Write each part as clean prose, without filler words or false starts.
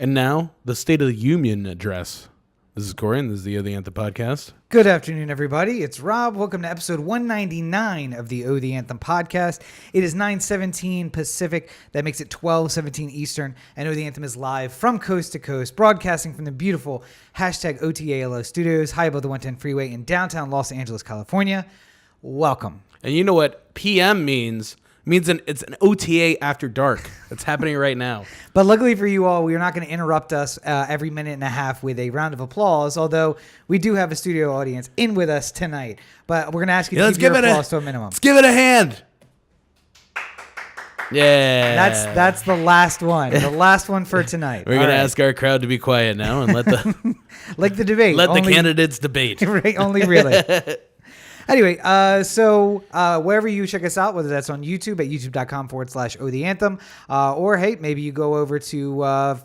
And now, the State of the Union address. This is Corey, and this is the O The Anthem podcast. Good afternoon, everybody. It's Rob. Welcome to episode 199 of the O The Anthem podcast. It is 9:17 Pacific. That makes it 12:17 Eastern. And O The Anthem is live from coast to coast, broadcasting from the beautiful #OTALO studios high above the 110 freeway in downtown Los Angeles, California. Welcome. And you know what PM means? It's an OTA after dark. That's happening right now. But luckily for you all, we are not going to interrupt us every minute and a half with a round of applause, although we do have a studio audience in with us tonight. But we're going to ask you to keep your applause to a minimum. Let's give it a hand. Yeah. That's the last one. The last one for tonight. We're going to ask our crowd to be quiet now and let the like the debate. Let the candidates debate. Right, only really. Anyway, so wherever you check us out, whether that's on YouTube at youtube.com/O The Anthem, or hey, maybe you go over to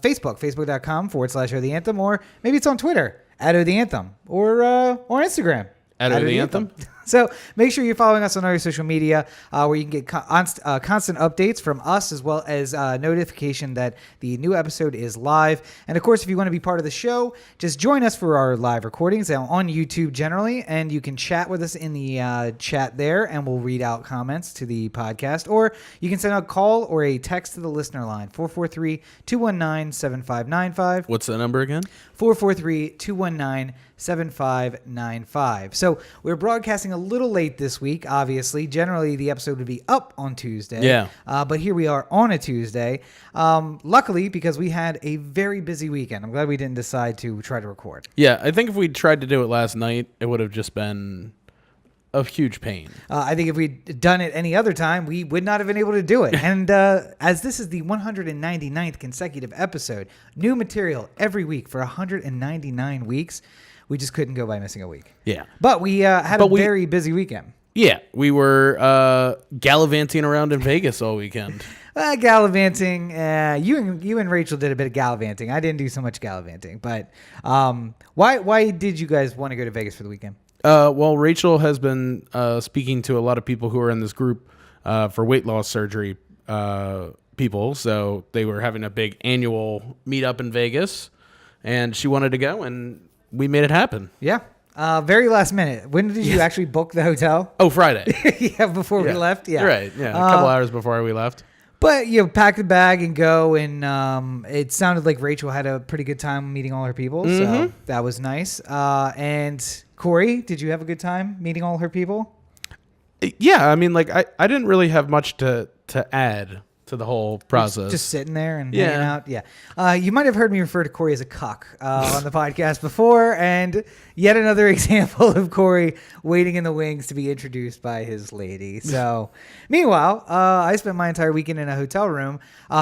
Facebook, facebook.com/O The Anthem, or maybe it's on Twitter at O The Anthem, or on Instagram at O The Anthem. So make sure you're following us on our social media where you can get constant updates from us, as well as notification that the new episode is live. And of course, if you want to be part of the show, just join us for our live recordings on YouTube generally, and you can chat with us in the chat there, and we'll read out comments to the podcast. Or you can send a call or a text to the listener line, 443-219-7595. What's the number again? 443-219-7595. So we're broadcasting a little late this week, obviously. Generally, the episode would be up on Tuesday. Yeah. But here we are on a Tuesday. Luckily, because we had a very busy weekend. I'm glad we didn't decide to try to record. Yeah, I think if we tried to do it last night, it would have just been a huge pain. I think if we'd done it any other time, we would not have been able to do it. And as this is the 199th consecutive episode, new material every week for 199 weeks, we just couldn't go by missing a week. Yeah. But we had a very busy weekend. Yeah, we were gallivanting around in Vegas all weekend. Gallivanting. You and Rachel did a bit of gallivanting. I didn't do so much gallivanting. But why did you guys want to go to Vegas for the weekend? Well, Rachel has been speaking to a lot of people who are in this group for weight loss surgery people. So they were having a big annual meetup in Vegas, and she wanted to go, and we made it happen. Yeah. Very last minute. When did you actually book the hotel? Oh, Friday. Yeah, before we left. Yeah. Right. Yeah, a couple hours before we left. But pack the bag and go, and it sounded like Rachel had a pretty good time meeting all her people, so that was nice. And Corey, did you have a good time meeting all her people? Yeah, I mean, like I didn't really have much to add to the whole process. Just sitting there and hanging out. Yeah. You might have heard me refer to Corey as a cuck on the podcast before, and yet another example of Corey waiting in the wings to be introduced by his lady. So, meanwhile, I spent my entire weekend in a hotel room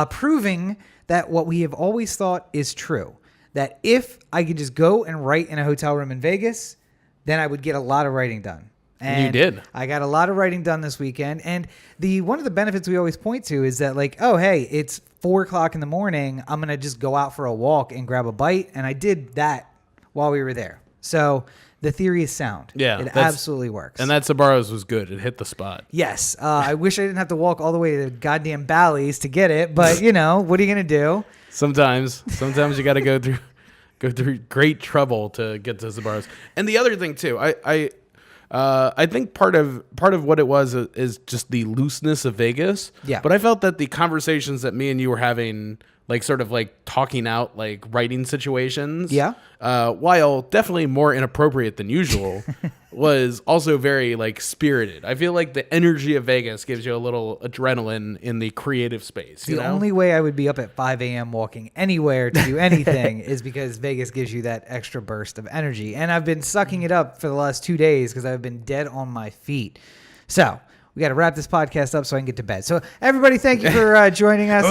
proving that what we have always thought is true, that if I could just go and write in a hotel room in Vegas, then I would get a lot of writing done. And you did. I got a lot of writing done this weekend. And one of the benefits we always point to is that, like, oh, hey, it's 4:00 in the morning. I'm going to just go out for a walk and grab a bite. And I did that while we were there. So the theory is sound. Yeah. It absolutely works. And that Sbarro's was good. It hit the spot. Yes. I wish I didn't have to walk all the way to goddamn Bally's to get it. But, what are you going to do? Sometimes you got to go through great trouble to get to Sbarro's. And the other thing, too, I think part of what it was is just the looseness of Vegas. Yeah. But I felt that the conversations that me and you were having, like sort of like talking out like writing situations. Yeah. While definitely more inappropriate than usual, was also very like spirited. I feel like the energy of Vegas gives you a little adrenaline in the creative space. The only way I would be up at 5 a.m. walking anywhere to do anything is because Vegas gives you that extra burst of energy. And I've been sucking it up for the last 2 days because I've been dead on my feet. So we got to wrap this podcast up so I can get to bed. So everybody, thank you for joining us.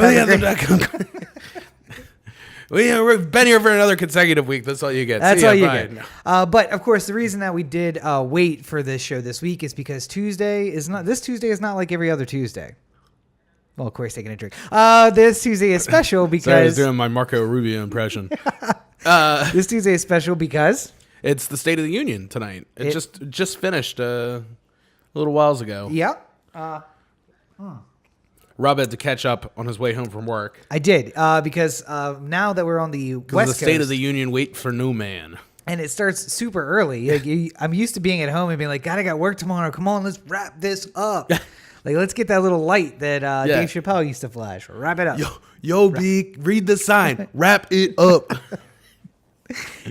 We've been here for another consecutive week. That's all you get. That's all you get. But of course, the reason that we did wait for this show this week is because This Tuesday is not like every other Tuesday. Well, Corey's taking a drink. This Tuesday is special because Sorry, I was doing my Marco Rubio impression. This Tuesday is special because it's the State of the Union tonight. It just finished a little whiles ago. Yep. Rob had to catch up on his way home from work. I did because now that we're on the West The Coast, State of the Union wait for no man. and it starts super early. Like, I'm used to being at home and being like, God, I got work tomorrow. Come on, let's wrap this up. Like, let's get that little light that Dave Chappelle used to flash. Wrap it up. Yo, B, read the sign. Wrap it up.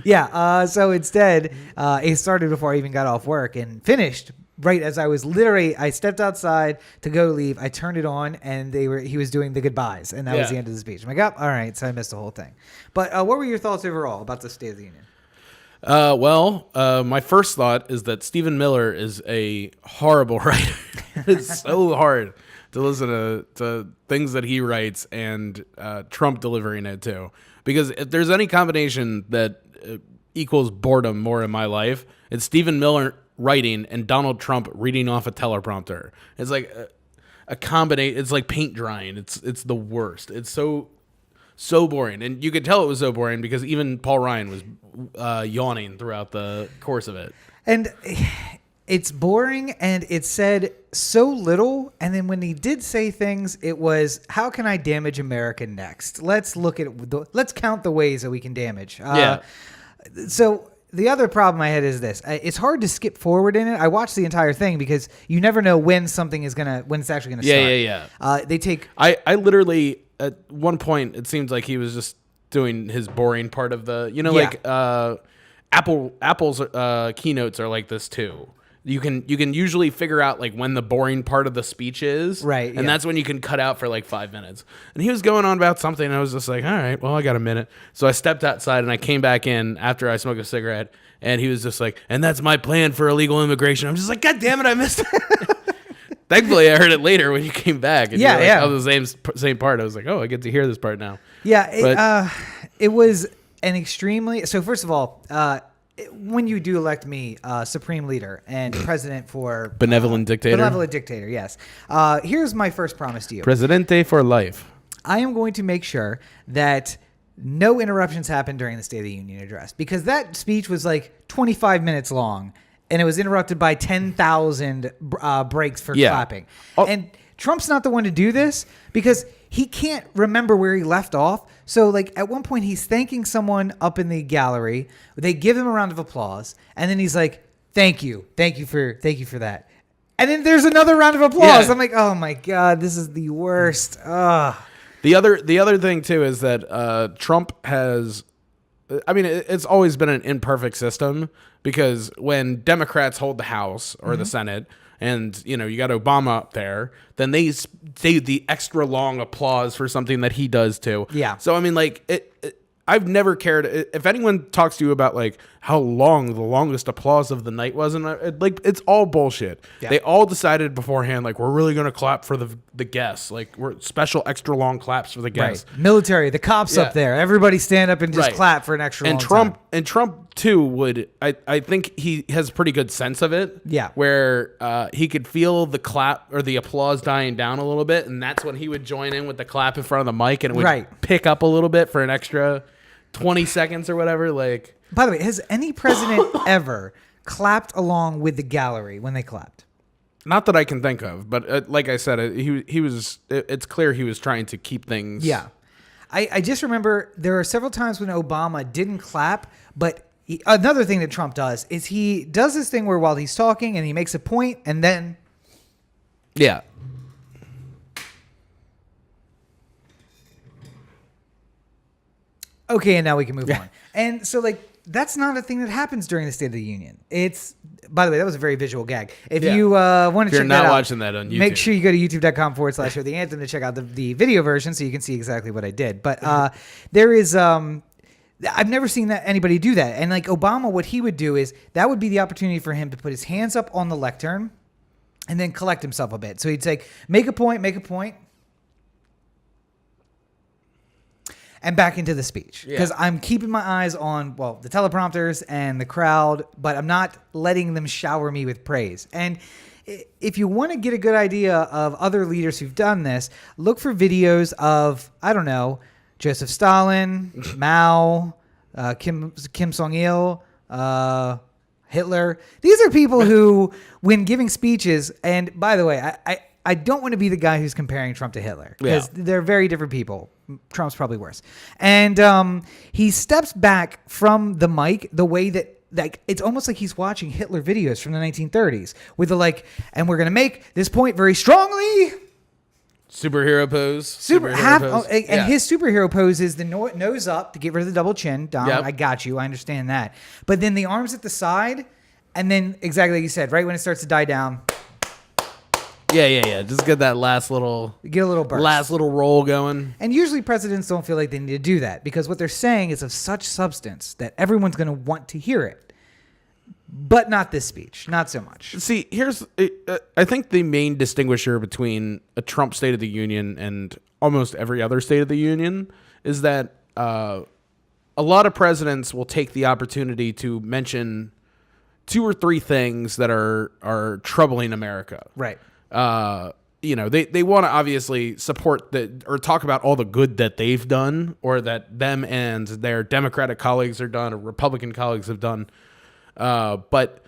Yeah. So instead, it started before I even got off work and finished right as I stepped outside to go leave. I turned it on and he was doing the goodbyes, and that was the end of the speech. I'm like, all right. So I missed the whole thing. But what were your thoughts overall about the State of the Union? My first thought is that Stephen Miller is a horrible writer. It's so hard to listen to things that he writes and Trump delivering it too. Because if there's any combination that equals boredom more in my life, it's Stephen Miller writing and Donald Trump reading off a teleprompter. It's like a combination. It's like paint drying. It's the worst. It's so boring, and you could tell it was so boring because even Paul Ryan was yawning throughout the course of it. And it's boring, and it said so little. And then when he did say things, it was, "How can I damage America next? Let's let's count the ways that we can damage." So the other problem I had is this: it's hard to skip forward in it. I watched the entire thing because you never know when it's actually gonna start. I literally. At one point, it seems like he was just doing his boring part of the, like Apple's keynotes are like this too. You can usually figure out like when the boring part of the speech is, right? And that's when you can cut out for like 5 minutes. And he was going on about something, and I was just like, all right, well, I got a minute. So I stepped outside and I came back in after I smoked a cigarette, and he was just like, and that's my plan for illegal immigration. I'm just like, God damn it, I missed it. Thankfully, I heard it later when you came back. And oh, the same part. I was like, oh, I get to hear this part now. Yeah, it was an extremely... So first of all, when you do elect me supreme leader and president for... Benevolent dictator. Benevolent dictator, yes. Here's my first promise to you. Presidente for life. I am going to make sure that no interruptions happen during the State of the Union address, because that speech was like 25 minutes long. And it was interrupted by 10,000 breaks for clapping. And Trump's not the one to do this because he can't remember where he left off. So, like, at one point, he's thanking someone up in the gallery. They give him a round of applause, and then he's like, "Thank you for that." And then there's another round of applause. Yeah. I'm like, "Oh my God, this is the worst." Ugh. The other thing too is that Trump has. I mean, it's always been an imperfect system because when Democrats hold the House or the Senate and, you got Obama up there, then they say the extra long applause for something that he does too. Yeah. So, I mean, like, I've never cared. If anyone talks to you about, like, how long the longest applause of the night was, and it's all bullshit. Yeah. They all decided beforehand, like, we're really going to clap for the guests. Like, we're special extra long claps for the guests. Right. Military, the cops up there. Everybody stand up and just clap for an extra long time. And Trump, too, would... I think he has a pretty good sense of it. Yeah. Where he could feel the clap or the applause dying down a little bit, and that's when he would join in with the clap in front of the mic, and it would pick up a little bit for an extra 20 seconds or whatever. Like... By the way, has any president ever clapped along with the gallery when they clapped? Not that I can think of, but like I said, he was. It's clear he was trying to keep things. Yeah, I just remember there are several times when Obama didn't clap, but another thing that Trump does is he does this thing where while he's talking and he makes a point and then. Yeah. Okay, and now we can move on. And so, like, that's not a thing that happens during the State of the Union. It's, by the way, that was a very visual gag. If you want to check that out. If you're not watching that on YouTube, make sure you go to youtube.com/O The Anthem to check out the video version so you can see exactly what I did. But there is, I've never seen anybody do that. And, like, Obama, what he would do is that would be the opportunity for him to put his hands up on the lectern and then collect himself a bit. So he'd say, make a point. And back into the speech because I'm keeping my eyes on, the teleprompters and the crowd, but I'm not letting them shower me with praise. And if you want to get a good idea of other leaders who've done this, look for videos of, I don't know, Joseph Stalin, Mao, Kim Jong-il, Hitler. These are people who, when giving speeches, and by the way, I don't want to be the guy who's comparing Trump to Hitler because they're very different people. Trump's probably worse. And he steps back from the mic the way that, like, it's almost like he's watching Hitler videos from the 1930s with the like, and we're going to make this point very strongly. Superhero pose. And his superhero pose is the nose up to get rid of the double chin. Dom, I got you. I understand that. But then the arms at the side, and then exactly like you said, right when it starts to die down. Yeah. Just get that last little burst. Last little roll going. And usually presidents don't feel like they need to do that because what they're saying is of such substance that everyone's going to want to hear it. But not this speech. Not so much. See, I think the main distinguisher between a Trump State of the Union and almost every other State of the Union is that a lot of presidents will take the opportunity to mention 2 or 3 things that are troubling America. Right. They want to obviously support or talk about all the good that they've done or that them and their Democratic colleagues are done or Republican colleagues have done. But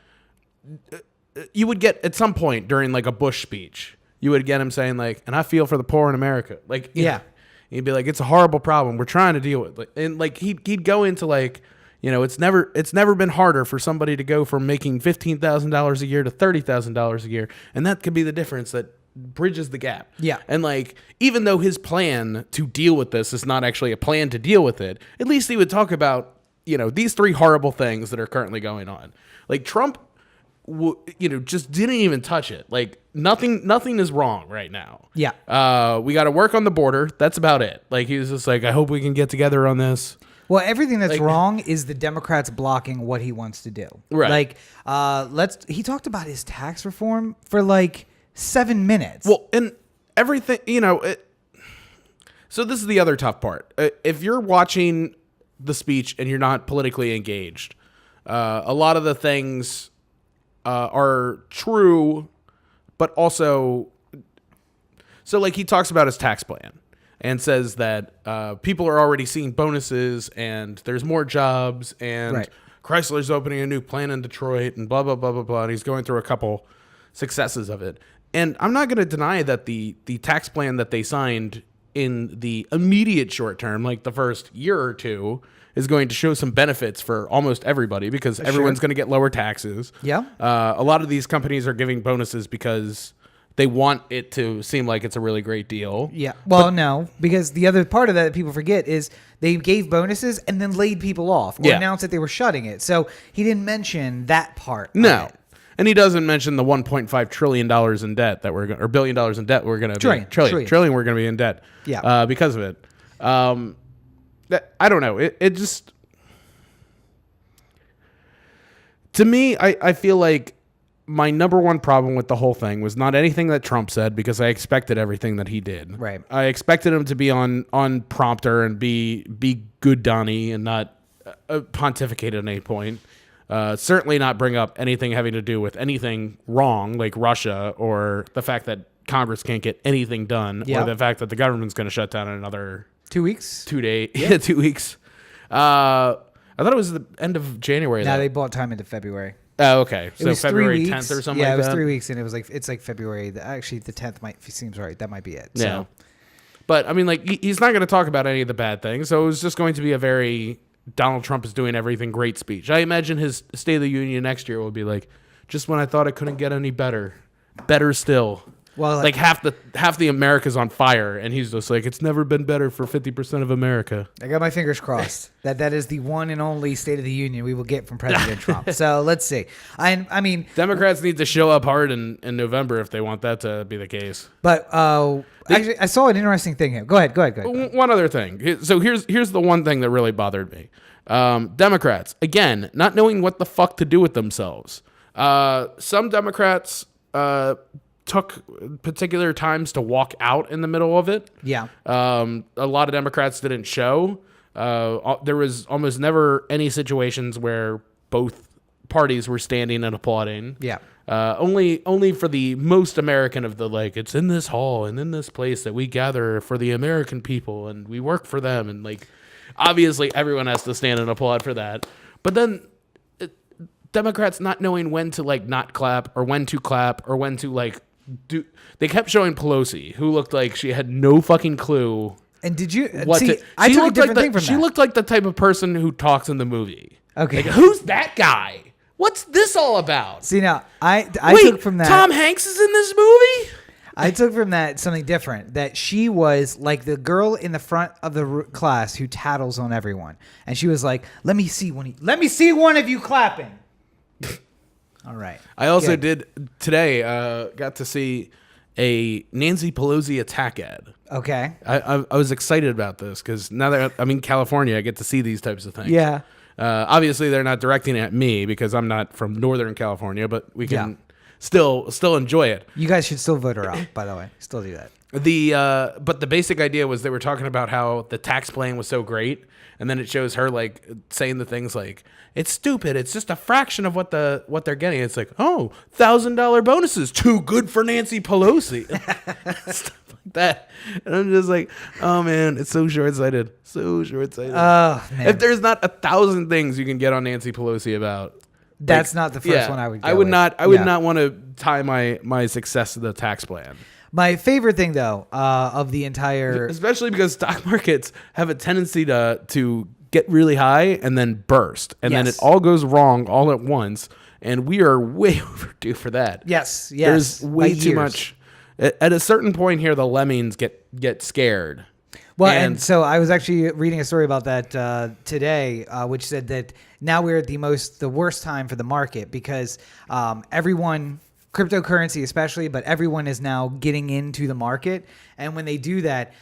you would get at some point during like a Bush speech, you would get him saying like, and I feel for the poor in America. Like, he'd be like, it's a horrible problem. We're trying to deal with it. And like, he'd go into like, it's never been harder for somebody to go from making $15,000 a year to $30,000 a year. And that could be the difference that bridges the gap. Yeah. And like, even though his plan to deal with this is not actually a plan to deal with it, at least he would talk about, these 3 horrible things that are currently going on. Like Trump, just didn't even touch it. Like nothing is wrong right now. Yeah. We got to work on the border. That's about it. Like he was just like, I hope we can get together on this. Well, everything that's wrong is the Democrats blocking what he wants to do. Right. Like, he talked about his tax reform for like 7 minutes. Well, and everything, so this is the other tough part. If you're watching the speech and you're not politically engaged, a lot of the things are true, but also, so like he talks about his tax plan. And says that people are already seeing bonuses and there's more jobs and Chrysler's opening a new plant in Detroit and blah, blah, blah, blah, blah. And he's going through a couple successes of it. And I'm not going to deny that the tax plan that they signed in the immediate short term, like the first year or 2, is going to show some benefits for almost everybody because everyone's going to get lower taxes. Yeah. A lot of these companies are giving bonuses because they want it to seem like it's a really great deal. Yeah. Well, no, because the other part of that people forget is they gave bonuses and then laid people off or announced that they were shutting it. So he didn't mention that part. No. And he doesn't mention the $1.5 trillion in debt that we're going, or $1 billion in debt we're going to trillion we're going to be in debt. Yeah. Because of it. I don't know. It just, to me, I feel like my number one problem with the whole thing was not anything that Trump said because I expected everything that he did. Right. I expected him to be on prompter and be good Donnie and not pontificate at any point. Certainly not bring up anything having to do with anything wrong like Russia or the fact that Congress can't get anything done or the fact that the government's going to shut down in another 2 weeks. 2 days. Yeah, 2 weeks. I thought it was the end of January. No, they bought time into February. Oh, okay. So February 3 10th or something like that? Yeah, it was 3 weeks, and it's like February. Actually, the 10th seems right. That might be it. Yeah. So. But, I mean, like, he's not going to talk about any of the bad things, so it was just going to be a very Donald Trump is doing everything great speech. I imagine his State of the Union next year will be like, just when I thought it couldn't get any better, better still. Well, like half the America's on fire, and he's just like, it's never been better for 50% of America. I got my fingers crossed that is the one and only State of the Union we will get from President Trump. So let's see. I mean, Democrats need to show up hard in November if they want that to be the case. But actually, I saw an interesting thing here. Go ahead. One other thing. So here's the one thing that really bothered me. Democrats, again, not knowing what the fuck to do with themselves. Some Democrats took particular times to walk out in the middle of it. Yeah. A lot of Democrats didn't show. There was almost never any situations where both parties were standing and applauding. Yeah. Only for the most American of the, like, it's in this hall and in this place that we gather for the American people and we work for them. And, like, obviously everyone has to stand and applaud for that. But then Democrats not knowing when to, like, not clap or when to, like, they kept showing Pelosi, who looked like she had no fucking clue. And did you see? I took a different thing from that. She looked like the type of person who talks in the movie. Okay, like, who's that guy? What's this all about? See, now I took from that. Tom Hanks is in this movie. I took from that something different. That she was like the girl in the front of the class who tattles on everyone, and she was like, "Let me see one of you clapping." All right. I also did today. Got to see a Nancy Pelosi attack ad. Okay. I was excited about this because now that I'm in California, I get to see these types of things. Yeah. Obviously, they're not directing it at me because I'm not from Northern California, but we can still enjoy it. You guys should still vote her out, by the way. Still do that. But the basic idea was they were talking about how the tax plan was so great, and then it shows her like saying the things like, "It's stupid. It's just a fraction of what they're getting." It's like, "Oh, $1,000 bonuses, too good for Nancy Pelosi." Stuff like that. And I'm just like, oh man, it's so short-sighted. So short-sighted. Oh, man. If there's not 1,000 things you can get on Nancy Pelosi about, that's not the first one I would go I would with. not want to tie my success to the tax plan. My favorite thing, though, of the entire... Especially because stock markets have a tendency to get really high and then burst. And then it all goes wrong all at once. And we are way overdue for that. Yes. There's way too much. At a certain point here, the lemmings get scared. Well, and so I was actually reading a story about that today, which said that now we're at the worst time for the market because everyone... cryptocurrency especially, but everyone is now getting into the market. And when they do that,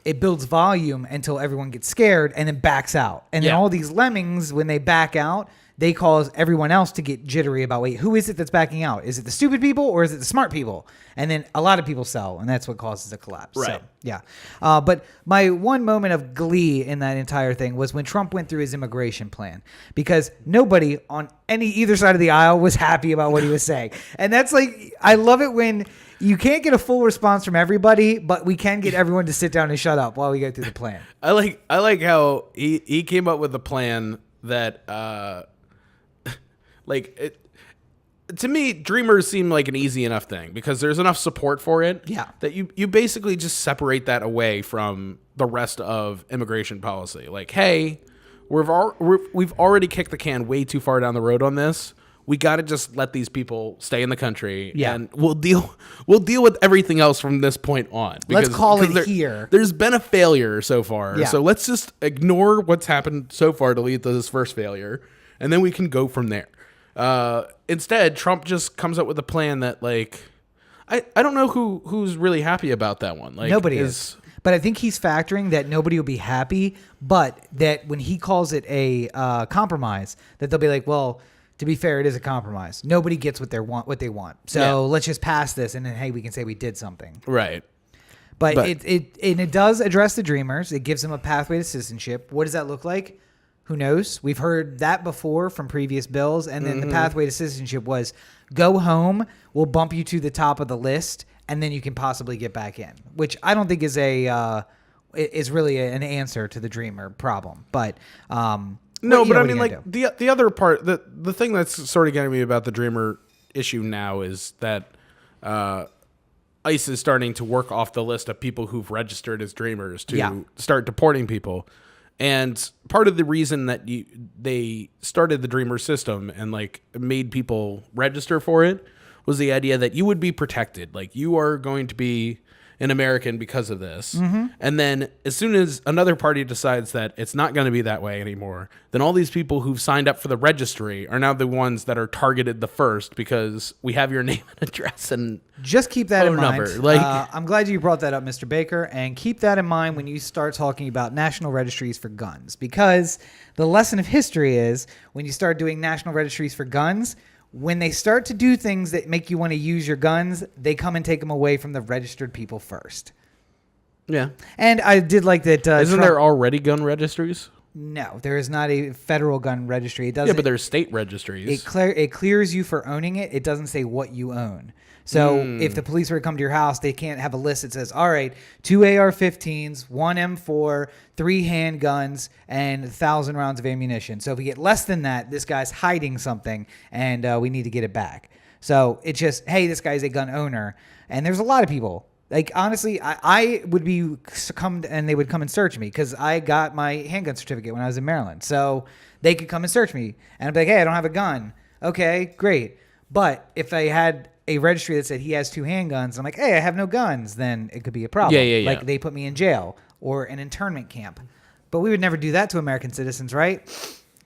it builds volume until everyone gets scared and then backs out. And then all these lemmings, when they back out, they cause everyone else to get jittery about, wait, who is it that's backing out? Is it the stupid people or is it the smart people? And then a lot of people sell, and that's what causes a collapse. Right. So, yeah. But my one moment of glee in that entire thing was when Trump went through his immigration plan, because nobody on either side of the aisle was happy about what he was saying. And that's like, I love it when you can't get a full response from everybody, but we can get everyone to sit down and shut up while we go through the plan. I like how he came up with a plan that to me, Dreamers seem like an easy enough thing because there's enough support for it. Yeah. That you basically just separate that away from the rest of immigration policy. Like, hey, we've already kicked the can way too far down the road on this. We got to just let these people stay in the country, and we'll deal with everything else from this point on. Let's call it here. There's been a failure so far, yeah. So let's just ignore what's happened so far to lead to this first failure, and then we can go from there. Instead, Trump just comes up with a plan that, like, I don't know who's really happy about that one. Like, nobody is. But I think he's factoring that nobody will be happy, but that when he calls it a compromise, that they'll be like, well, to be fair, it is a compromise. Nobody gets what they want. So let's just pass this, and then, hey, we can say we did something. Right. But it does address the Dreamers. It gives them a pathway to citizenship. What does that look like? Who knows? We've heard that before from previous bills. And then the pathway to citizenship was go home, we'll bump you to the top of the list, and then you can possibly get back in, which I don't think is really an answer to the Dreamer problem. But no, but I mean, like the other part, the thing that's sort of getting me about the Dreamer issue now is that ICE is starting to work off the list of people who've registered as Dreamers to start deporting people. And part of the reason that they started the Dreamer system and like made people register for it was the idea that you would be protected. Like, you are going to be an American because of this. Mm-hmm. And then as soon as another party decides that it's not going to be that way anymore, then all these people who've signed up for the registry are now the ones that are targeted the first because we have your name and address and just keep that in mind. Number. Like, I'm glad you brought that up, Mr. Baker, and keep that in mind when you start talking about national registries for guns, because the lesson of history is when you start doing national registries for guns, when they start to do things that make you want to use your guns, they come and take them away from the registered people first. Yeah. And I did like that. Isn't there already gun registries? No, there is not a federal gun registry. It doesn't. Yeah, but there's state registries. It clears you for owning it. It doesn't say what you own. So if the police were to come to your house, they can't have a list that says, all right, 2 AR-15s, 1 M4, 3 handguns, and 1,000 rounds of ammunition. So if we get less than that, this guy's hiding something, and we need to get it back. So it's just, hey, this guy's a gun owner. And there's a lot of people. Like, honestly, I would be succumbed and they would come and search me because I got my handgun certificate when I was in Maryland. So they could come and search me. And I'd be like, hey, I don't have a gun. Okay, great. But if I had a registry that said he has 2 handguns, I'm like, hey, I have no guns, then it could be a problem. Yeah. Like, they put me in jail or an internment camp. But we would never do that to American citizens, right?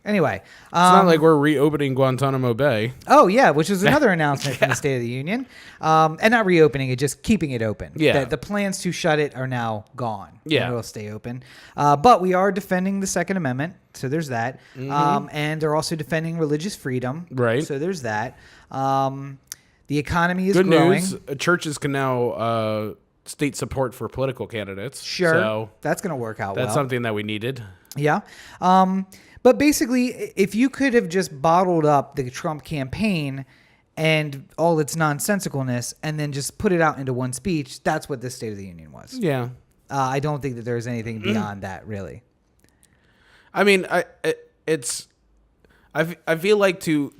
Anyway. It's not like we're reopening Guantanamo Bay. Oh, yeah, which was another announcement from the State of the Union. And not reopening it, just keeping it open. Yeah. The plans to shut it are now gone. Yeah. It will stay open. But we are defending the Second Amendment, so there's that. And they're also defending religious freedom. Right. So there's that. The economy is Good growing. news. Churches can now state support for political candidates. Sure. So that's going to work out well. that's something that we needed. Yeah. But basically, if you could have just bottled up the Trump campaign and all its nonsensicalness and then just put it out into one speech, that's what this State of the Union was. Yeah. I don't think that there's anything beyond that, really. I mean, I feel like to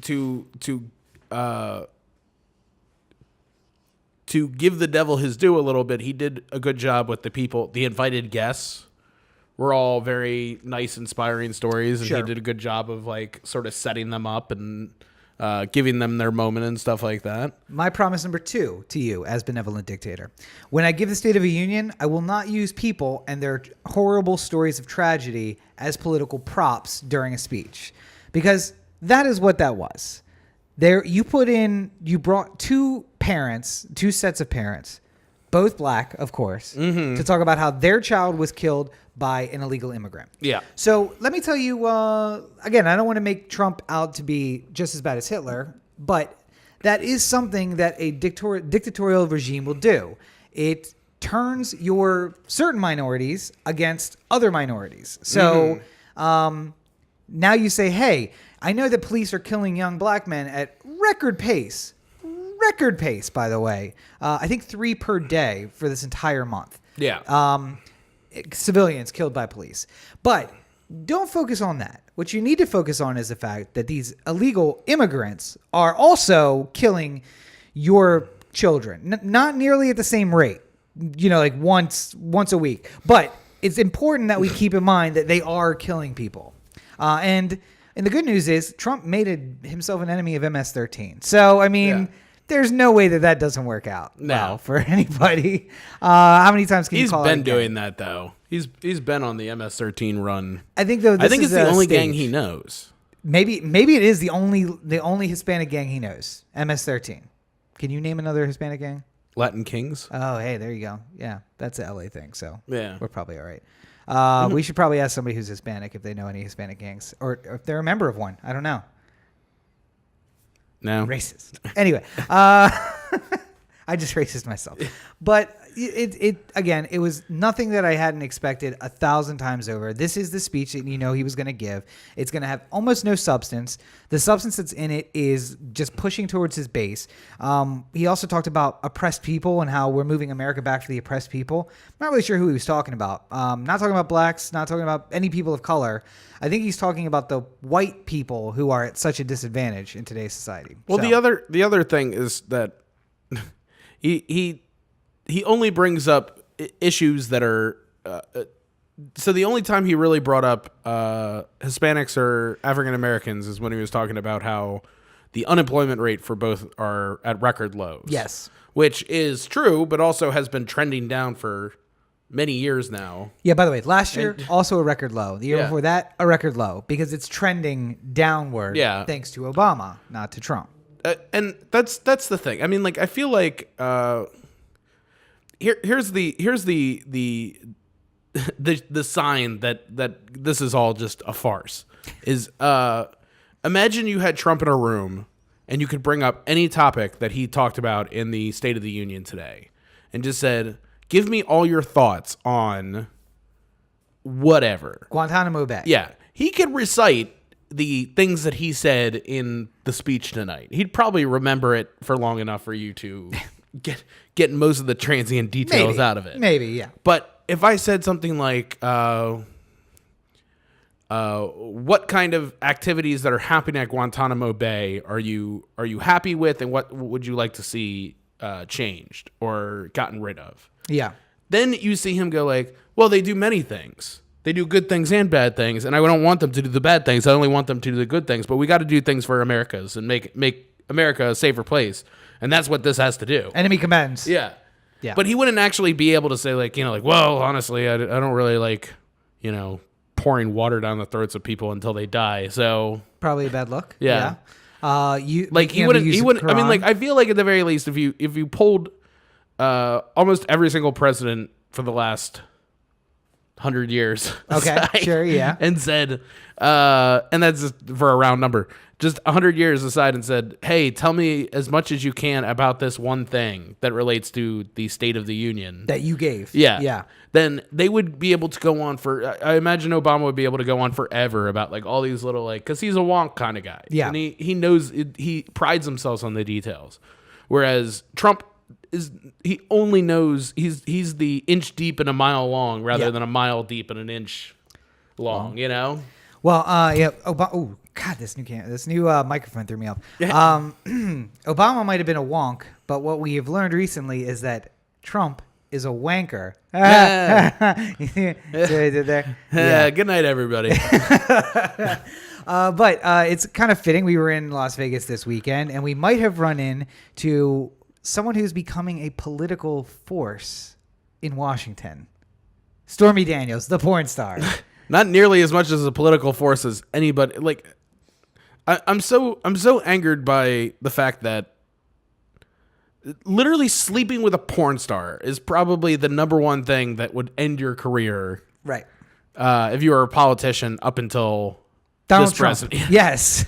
give the devil his due a little bit, he did a good job with the people, the invited guests. Were all very nice, inspiring stories, and Sure. he did a good job of like sort of setting them up and giving them their moment and stuff like that. My promise number 2 to you as benevolent dictator. When I give the State of the Union, I will not use people and their horrible stories of tragedy as political props during a speech. Because that is what that was. You brought 2 sets of parents, both black, of course, to talk about how their child was killed by an illegal immigrant. Yeah. So let me tell you, again, I don't want to make Trump out to be just as bad as Hitler, but that is something that a dictatorial regime will do. It turns your certain minorities against other minorities. So now you say, hey, I know that police are killing young black men at record pace, by the way. I think 3 per day for this entire month. Yeah. Civilians killed by police. But don't focus on that. What you need to focus on is the fact that these illegal immigrants are also killing your children. Not nearly at the same rate, like once a week. But it's important that we keep in mind that they are killing people. And the good news is Trump made himself an enemy of MS-13. So, I mean... Yeah. There's no way that doesn't work out well for anybody. How many times can you call it? He's been doing that, though. He's been on the MS-13 run. I think, though, it's the only gang he knows. Maybe it is the only Hispanic gang he knows. MS-13. Can you name another Hispanic gang? Latin Kings. Oh, hey, there you go. Yeah, that's an LA thing, so yeah, we're probably all right. We should probably ask somebody who's Hispanic if they know any Hispanic gangs or if they're a member of one. I don't know. No. Racist. Anyway, I just racist myself. But it was nothing that I hadn't expected 1,000 times over. This is the speech that he was going to give. It's going to have almost no substance. The substance that's in it is just pushing towards his base. He also talked about oppressed people and how we're moving America back for the oppressed people. I'm not really sure who he was talking about. Not talking about blacks, not talking about any people of color. I think he's talking about the white people who are at such a disadvantage in today's society. Well, the other thing is that he only brings up issues that are so the only time he really brought up Hispanics or African Americans is when he was talking about how the unemployment rate for both are at record lows. Yes, which is true, but also has been trending down for many years now. Yeah, by the way, last year, also a record low. The year before that, a record low, because it's trending downward thanks to Obama, not to Trump. And that's the thing. I mean, like, I feel like here's the sign that this is all just a farce. Is imagine you had Trump in a room and you could bring up any topic that he talked about in the State of the Union today and just said, give me all your thoughts on whatever. Guantanamo Bay. Yeah. He could recite the things that he said in the speech tonight. He'd probably remember it for long enough for you to get most of the transient details out of it. Maybe, yeah. But if I said something like, what kind of activities that are happening at Guantanamo Bay are you happy with, and what would you like to see changed or gotten rid of? Yeah. Then you see him go like, well, they do many things. They do good things and bad things, and I don't want them to do the bad things. I only want them to do the good things. But we got to do things for Americans and make America a safer place, and that's what this has to do. Enemy combatants. Yeah. Yeah. But he wouldn't actually be able to say well, honestly, I don't really like, pouring water down the throats of people until they die. So probably a bad look. Yeah. He wouldn't. I mean, I feel like at the very least, if you pulled almost every single president for the last 100 years, okay, aside, sure, yeah, and said, and that's just for a round number, just 100 years aside, and said, hey, tell me as much as you can about this one thing that relates to the State of the Union that you gave. Yeah. Then they would be able to go on for, I imagine Obama would be able to go on forever about all these little because he's a wonk kind of guy. Yeah. And he knows, he prides himself on the details. Whereas Trump he only knows, he's the inch deep and a mile long rather than a mile deep and an inch long, Well, yeah. Oh, God, this new microphone threw me off. Obama might have been a wonk, but what we have learned recently is that Trump is a wanker. See what I did there? Yeah. Good night, everybody. But it's kind of fitting. We were in Las Vegas this weekend, and we might have run into someone who's becoming a political force in Washington. Stormy Daniels, the porn star. Not nearly as much as a political force as anybody. I'm so angered by the fact that literally sleeping with a porn star is probably the number one thing that would end your career. Right. If you were a politician up until Donald this Trump. president. Yes.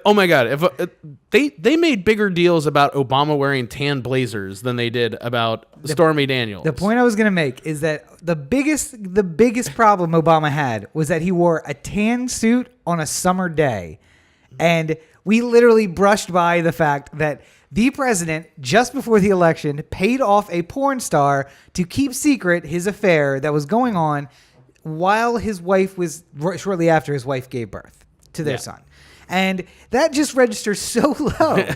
Oh my God! If they made bigger deals about Obama wearing tan blazers than they did about Stormy Daniels. The point I was going to make is that the biggest problem Obama had was that he wore a tan suit on a summer day, and we literally brushed by the fact that the president, just before the election, paid off a porn star to keep secret his affair that was going on while his wife was shortly after his wife gave birth to their son. And that just registers so low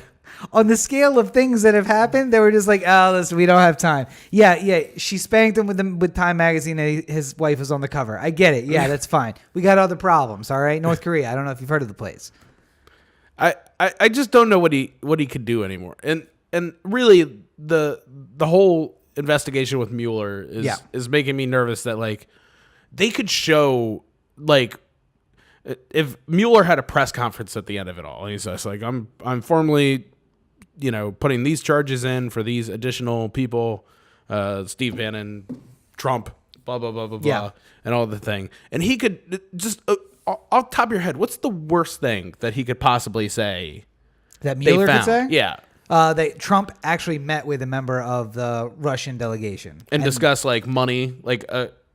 on the scale of things that have happened. They were just like, oh, listen, we don't have time. Yeah. She spanked him with Time Magazine and his wife was on the cover. I get it. Yeah, that's fine. We got other problems, all right? North Korea, I don't know if you've heard of the place. I just don't know what he could do anymore. And really the whole investigation with Mueller is making me nervous that they could show if Mueller had a press conference at the end of it all, and he's just like, I'm formally, putting these charges in for these additional people, Steve Bannon, Trump, blah, blah, blah, blah, blah, and all the thing. And he could just, off the top of your head, what's the worst thing that he could possibly say? That Mueller could say? Yeah. That Trump actually met with a member of the Russian delegation. And discuss money,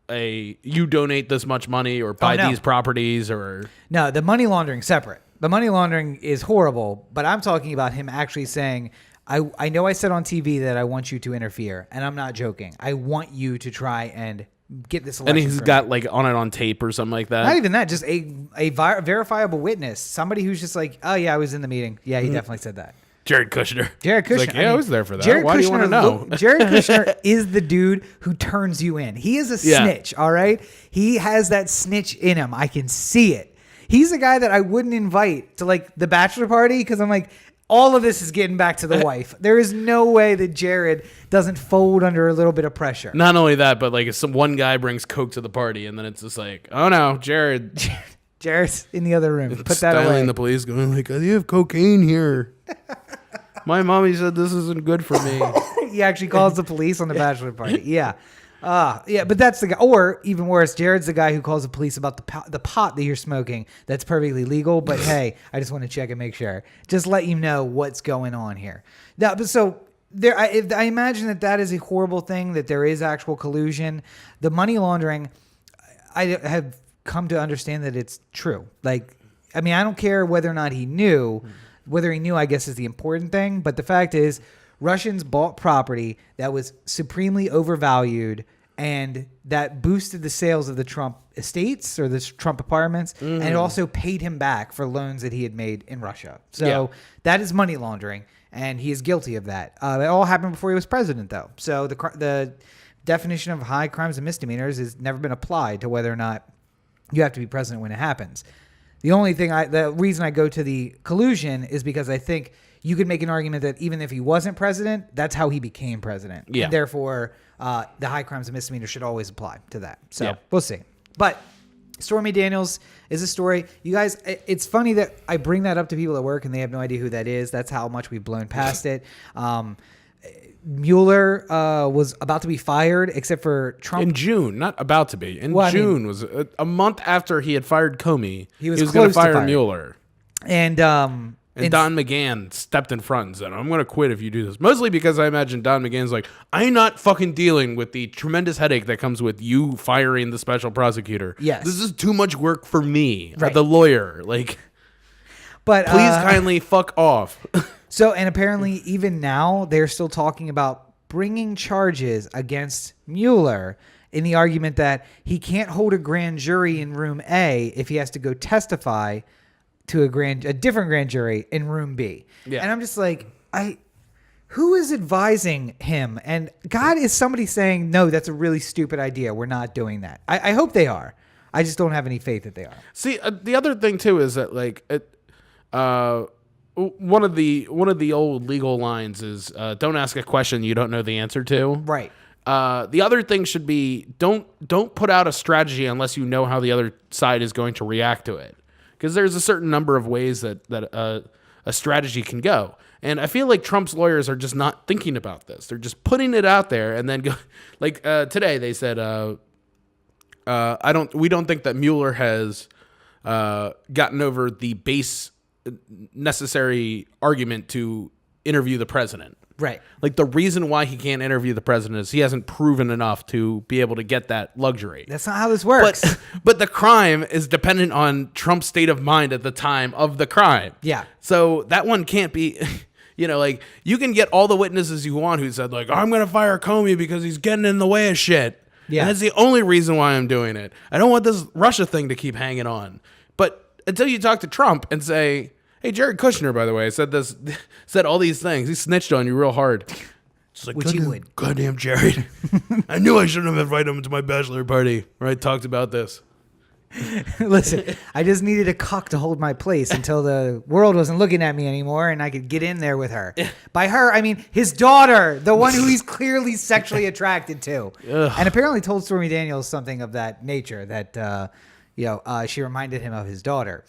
you donate this much money or buy these properties or... No, the money laundering separate. The money laundering is horrible, but I'm talking about him actually saying, I know I said on TV that I want you to interfere, and I'm not joking. I want you to try and get this election. And he's got on tape or something like that. Not even that, just a verifiable witness. Somebody who's just like, oh yeah, I was in the meeting. Yeah, he definitely said that. Jared Kushner. I was there for that. Why do you want to know? Jared Kushner is the dude who turns you in. He is a snitch, all right? He has that snitch in him. I can see it. He's a guy that I wouldn't invite to the bachelor party because I'm like, all of this is getting back to the wife. There is no way that Jared doesn't fold under a little bit of pressure. Not only that, but if some one guy brings coke to the party and then it's just oh no, Jared's in the other room. Put that away. Styling the police going you have cocaine here. My mommy said this isn't good for me. He actually calls the police on the bachelor party. Yeah. But that's the guy. Or even worse, Jared's the guy who calls the police about the pot that you're smoking that's perfectly legal. But hey, I just want to check and make sure. Just let you know what's going on here. Now, so there, I imagine that is a horrible thing, that there is actual collusion. The money laundering, I have come to understand that it's true. I don't care whether or not he knew. Whether he knew, I guess, is the important thing. But the fact is, Russians bought property that was supremely overvalued And that boosted the sales of the Trump estates or the Trump apartments, and it also paid him back for loans that he had made in Russia. So that is money laundering, and he is guilty of that. It all happened before he was president, though. So the definition of high crimes and misdemeanors has never been applied to whether or not you have to be president when it happens. The reason I go to the collusion is because I think you could make an argument that even if he wasn't president, that's how he became president. Yeah. And therefore, the high crimes and misdemeanors should always apply to that. So we'll see. But Stormy Daniels is a story. You guys, it's funny that I bring that up to people at work and they have no idea who that is. That's how much we've blown past it. Mueller was about to be fired, except for Trump. In June, not about to be. June was a month after he had fired Comey. He was going to fire Mueller. And Don McGahn stepped in front and said, I'm going to quit if you do this. Mostly because I imagine Don McGahn's like, I'm not fucking dealing with the tremendous headache that comes with you firing the special prosecutor. Yes. This is too much work for me, right. The lawyer. Like, but please kindly fuck off. So, and apparently even now they're still talking about bringing charges against Mueller in the argument that he can't hold a grand jury in room A if he has to go testify to a different grand jury in room B. Yeah. And I'm just like, who is advising him? And God, is somebody saying, no, that's a really stupid idea. We're not doing that. I hope they are. I just don't have any faith that they are. See, the other thing too is that one of the old legal lines is don't ask a question you don't know the answer to. Right. The other thing should be don't put out a strategy unless you know how the other side is going to react to it. Because there's a certain number of ways that a strategy can go. And I feel like Trump's lawyers are just not thinking about this. They're just putting it out there and then go like today they said we don't think that Mueller has gotten over the base necessary argument to interview the president. Right. Like the reason why he can't interview the president is he hasn't proven enough to be able to get that luxury. That's not how this works. But the crime is dependent on Trump's state of mind at the time of the crime. Yeah. So that one can't be, like you can get all the witnesses you want who said like, I'm going to fire Comey because he's getting in the way of shit. Yeah. And that's the only reason why I'm doing it. I don't want this Russia thing to keep hanging on. But until you talk to Trump and say, hey, Jared Kushner, by the way, said all these things. He snitched on you real hard. Just like, which you would. Goddamn Jared. I knew I shouldn't have invited him to my bachelor party where I talked about this. Listen, I just needed a cock to hold my place until the world wasn't looking at me anymore and I could get in there with her. By her, I mean his daughter, the one who he's clearly sexually attracted to. Ugh. And apparently told Stormy Daniels something of that nature that... she reminded him of his daughter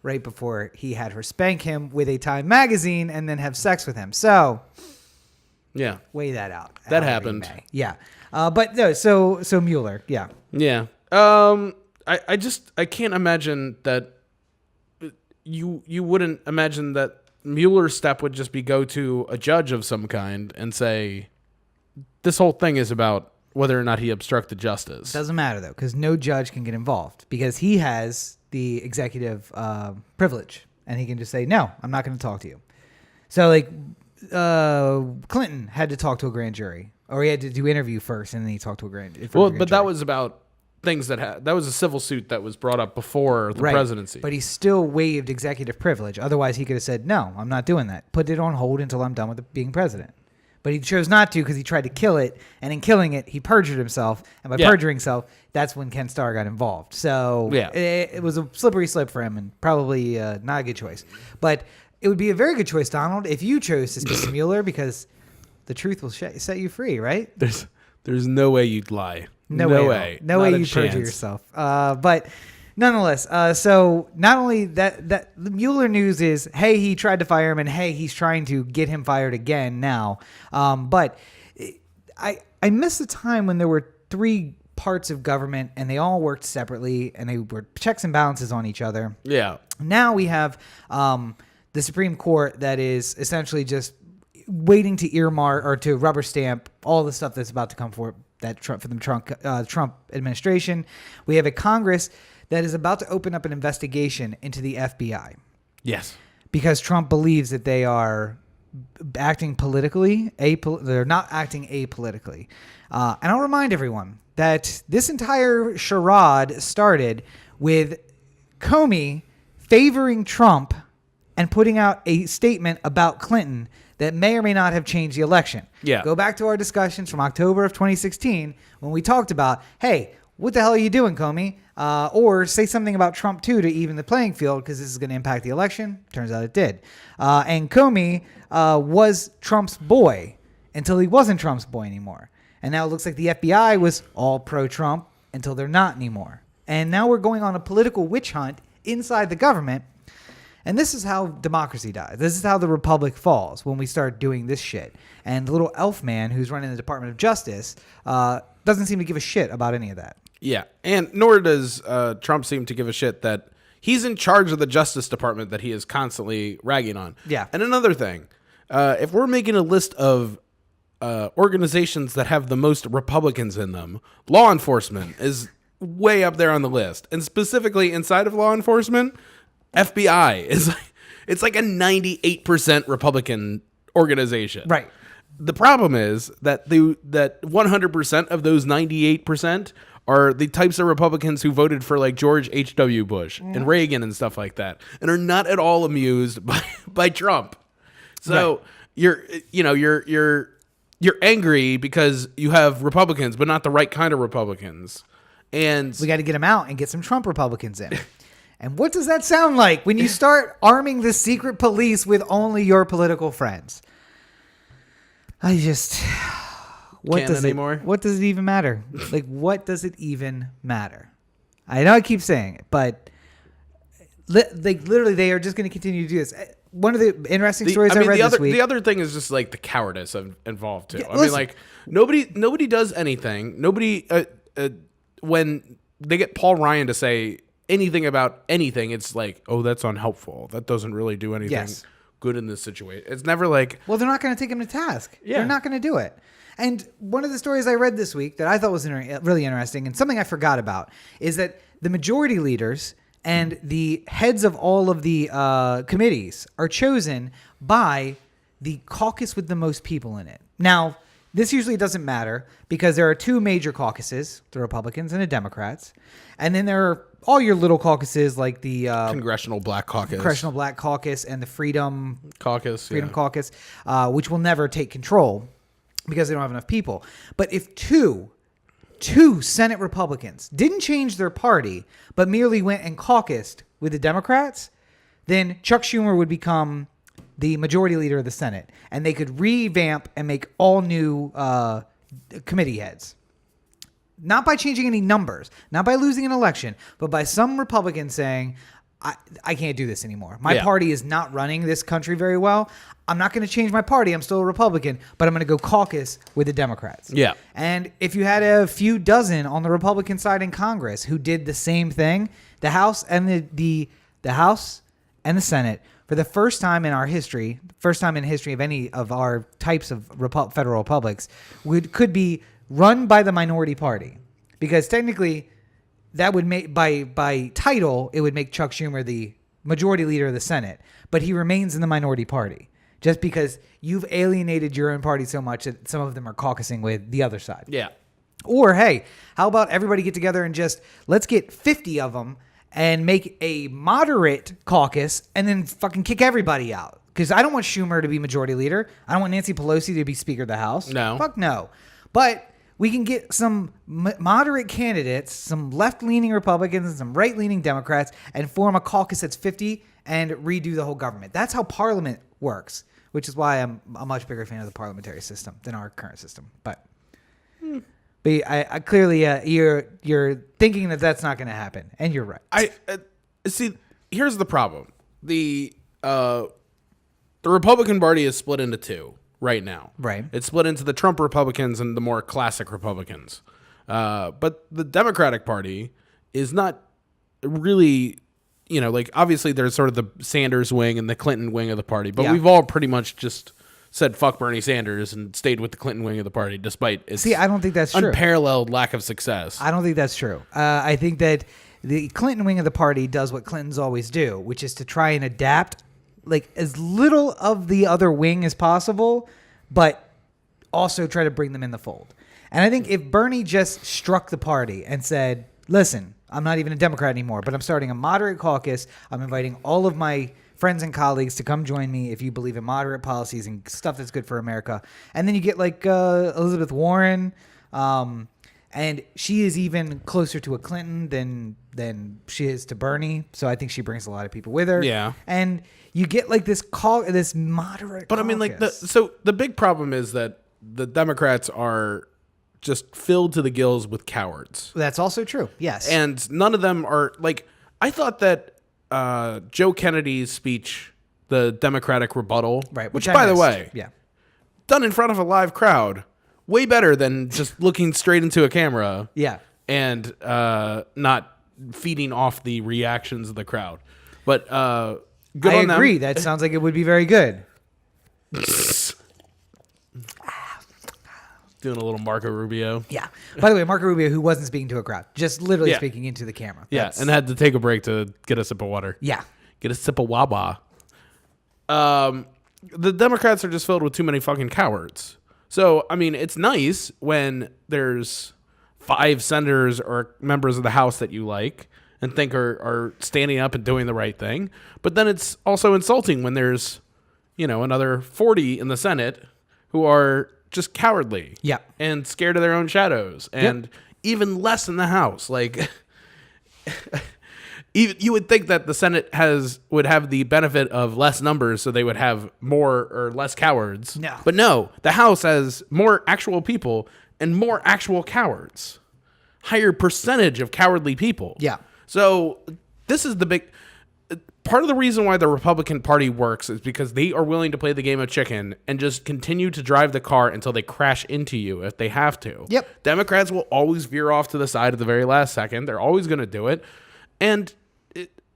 right before he had her spank him with a Time magazine and then have sex with him. So, yeah, weigh that out. That happened. Yeah, but no. So Mueller. Yeah. Yeah. I can't imagine that you wouldn't imagine that Mueller's step would just be go to a judge of some kind and say, this whole thing is about whether or not he obstructed justice. Doesn't matter, though, because no judge can get involved because he has the executive privilege and he can just say, no, I'm not going to talk to you. So, like, Clinton had to talk to a grand jury or he had to do interview first and then he talked to a grand jury. Well, but that was about things that was a civil suit that was brought up before the presidency. But he still waived executive privilege. Otherwise, he could have said, no, I'm not doing that. Put it on hold until I'm done with being president. But he chose not to because he tried to kill it. And in killing it, he perjured himself. And by perjuring himself, that's when Ken Starr got involved. So it was a slippery slope for him and probably not a good choice. But it would be a very good choice, Donald, if you chose to speak to Mueller because the truth will set you free, right? There's no way you'd lie. No way. No way you'd perjure yourself. But nonetheless, so not only that the Mueller news is, hey, he tried to fire him, and hey, he's trying to get him fired again now. But I miss the time when there were three parts of government and they all worked separately and they were checks and balances on each other. Yeah. Now we have the Supreme Court that is essentially just waiting to earmark or to rubber stamp all the stuff that's about to come for the Trump administration. We have a Congress that is about to open up an investigation into the FBI. Yes. Because Trump believes that they are acting politically. They're not acting apolitically. And I'll remind everyone that this entire charade started with Comey favoring Trump and putting out a statement about Clinton that may or may not have changed the election. Yeah. Go back to our discussions from October of 2016 when we talked about, hey, what the hell are you doing, Comey? Or say something about Trump, too, to even the playing field because this is going to impact the election. Turns out it did. And Comey was Trump's boy until he wasn't Trump's boy anymore. And now it looks like the FBI was all pro-Trump until they're not anymore. And now we're going on a political witch hunt inside the government. And this is how democracy dies. This is how the republic falls when we start doing this shit. And the little elf man who's running the Department of Justice doesn't seem to give a shit about any of that. Yeah, and nor does Trump seem to give a shit that he's in charge of the Justice Department that he is constantly ragging on. Yeah. And another thing, if we're making a list of organizations that have the most Republicans in them, law enforcement is way up there on the list. And specifically inside of law enforcement, FBI is it's like a 98% Republican organization. Right. The problem is that that 100% of those 98% are the types of Republicans who voted for like George H.W. Bush and Reagan and stuff like that, and are not at all amused by Trump. So right. You're angry because you have Republicans, but not the right kind of Republicans. And we got to get them out and get some Trump Republicans in. And what does that sound like when you start arming the secret police with only your political friends? What does it even matter? Like, what does it even matter? I know I keep saying it, but literally they are just going to continue to do this. One of the interesting stories I read this week. The other thing is just like the cowardice involved too. Yeah, I mean, like nobody does anything. Nobody when they get Paul Ryan to say anything about anything, it's like, oh, that's unhelpful. That doesn't really do anything good in this situation. It's never like, well, they're not going to take him to task. Yeah. They're not going to do it. And one of the stories I read this week that I thought was really interesting and something I forgot about is that the majority leaders and the heads of all of the committees are chosen by the caucus with the most people in it. Now, this usually doesn't matter because there are two major caucuses, the Republicans and the Democrats. And then there are all your little caucuses like the Congressional Black Caucus and the Freedom Caucus, Caucus, which will never take control because they don't have enough people. But if two Senate Republicans didn't change their party, but merely went and caucused with the Democrats, then Chuck Schumer would become the majority leader of the Senate, and they could revamp and make all new committee heads. Not by changing any numbers, not by losing an election, but by some Republicans saying, I can't do this anymore. My party is not running this country very well. I'm not going to change my party. I'm still a Republican, but I'm going to go caucus with the Democrats. Yeah. And if you had a few dozen on the Republican side in Congress who did the same thing, the House and the House and the Senate, for the first time in our history, first time in history of any of our types of federal republics, could be run by the minority party, because technically that would make by title it would make Chuck Schumer the majority leader of the Senate, but he remains in the minority party just because you've alienated your own party so much that some of them are caucusing with the other side. Yeah. Or hey, how about everybody get together and just let's get 50 of them and make a moderate caucus and then fucking kick everybody out, because I don't want Schumer to be majority leader. I don't want Nancy Pelosi to be Speaker of the House. No. Fuck no. But we can get some moderate candidates, some left-leaning Republicans and some right-leaning Democrats, and form a caucus that's 50 and redo the whole government. That's how Parliament works, which is why I'm a much bigger fan of the parliamentary system than our current system. But I clearly you're thinking that that's not going to happen, and you're right. I see. Here's the problem: the Republican Party is split into two right now. Right. It's split into the Trump Republicans and the more classic Republicans. But the Democratic Party is not really, like obviously there's sort of the Sanders wing and the Clinton wing of the party, but we've all pretty much just said fuck Bernie Sanders and stayed with the Clinton wing of the party despite its I don't think that's true. Unparalleled lack of success. I don't think that's true. I think that the Clinton wing of the party does what Clintons always do, which is to try and adapt like as little of the other wing as possible, but also try to bring them in the fold. And I think if Bernie just struck the party and said, listen, I'm not even a Democrat anymore, but I'm starting a moderate caucus. I'm inviting all of my friends and colleagues to come join me if you believe in moderate policies and stuff that's good for America. And then you get like Elizabeth Warren, and she is even closer to a Clinton than she is to Bernie. So I think she brings a lot of people with her. Yeah. And you get like this moderate But caucus. I mean, like, so the big problem is that the Democrats are just filled to the gills with cowards. That's also true. Yes. And none of them are like, I thought that Joe Kennedy's speech, the Democratic rebuttal, right, which by the way, yeah, done in front of a live crowd, way better than just looking straight into a camera. Yeah. And not feeding off the reactions of the crowd. But good I on agree. them. That sounds like it would be very good. Doing a little Marco Rubio. Yeah. By the way, Marco Rubio, who wasn't speaking to a crowd, just literally Yeah. speaking into the camera. Yeah, and had to take a break to get a sip of water. Yeah. Get a sip of Wawa. The Democrats are just filled with too many fucking cowards. So, I mean, it's nice when there's 5 senators or members of the House that you like and think are standing up and doing the right thing. But then it's also insulting when there's, another 40 in the Senate who are just cowardly. Yeah. And scared of their own shadows. And even less in the House. Like, you would think that the Senate would have the benefit of less numbers, so they would have more or less cowards. No. But no, the House has more actual people and more actual cowards. Higher percentage of cowardly people. Yeah. So this is the big... Part of the reason why the Republican Party works is because they are willing to play the game of chicken and just continue to drive the car until they crash into you if they have to. Yep. Democrats will always veer off to the side at the very last second. They're always going to do it. And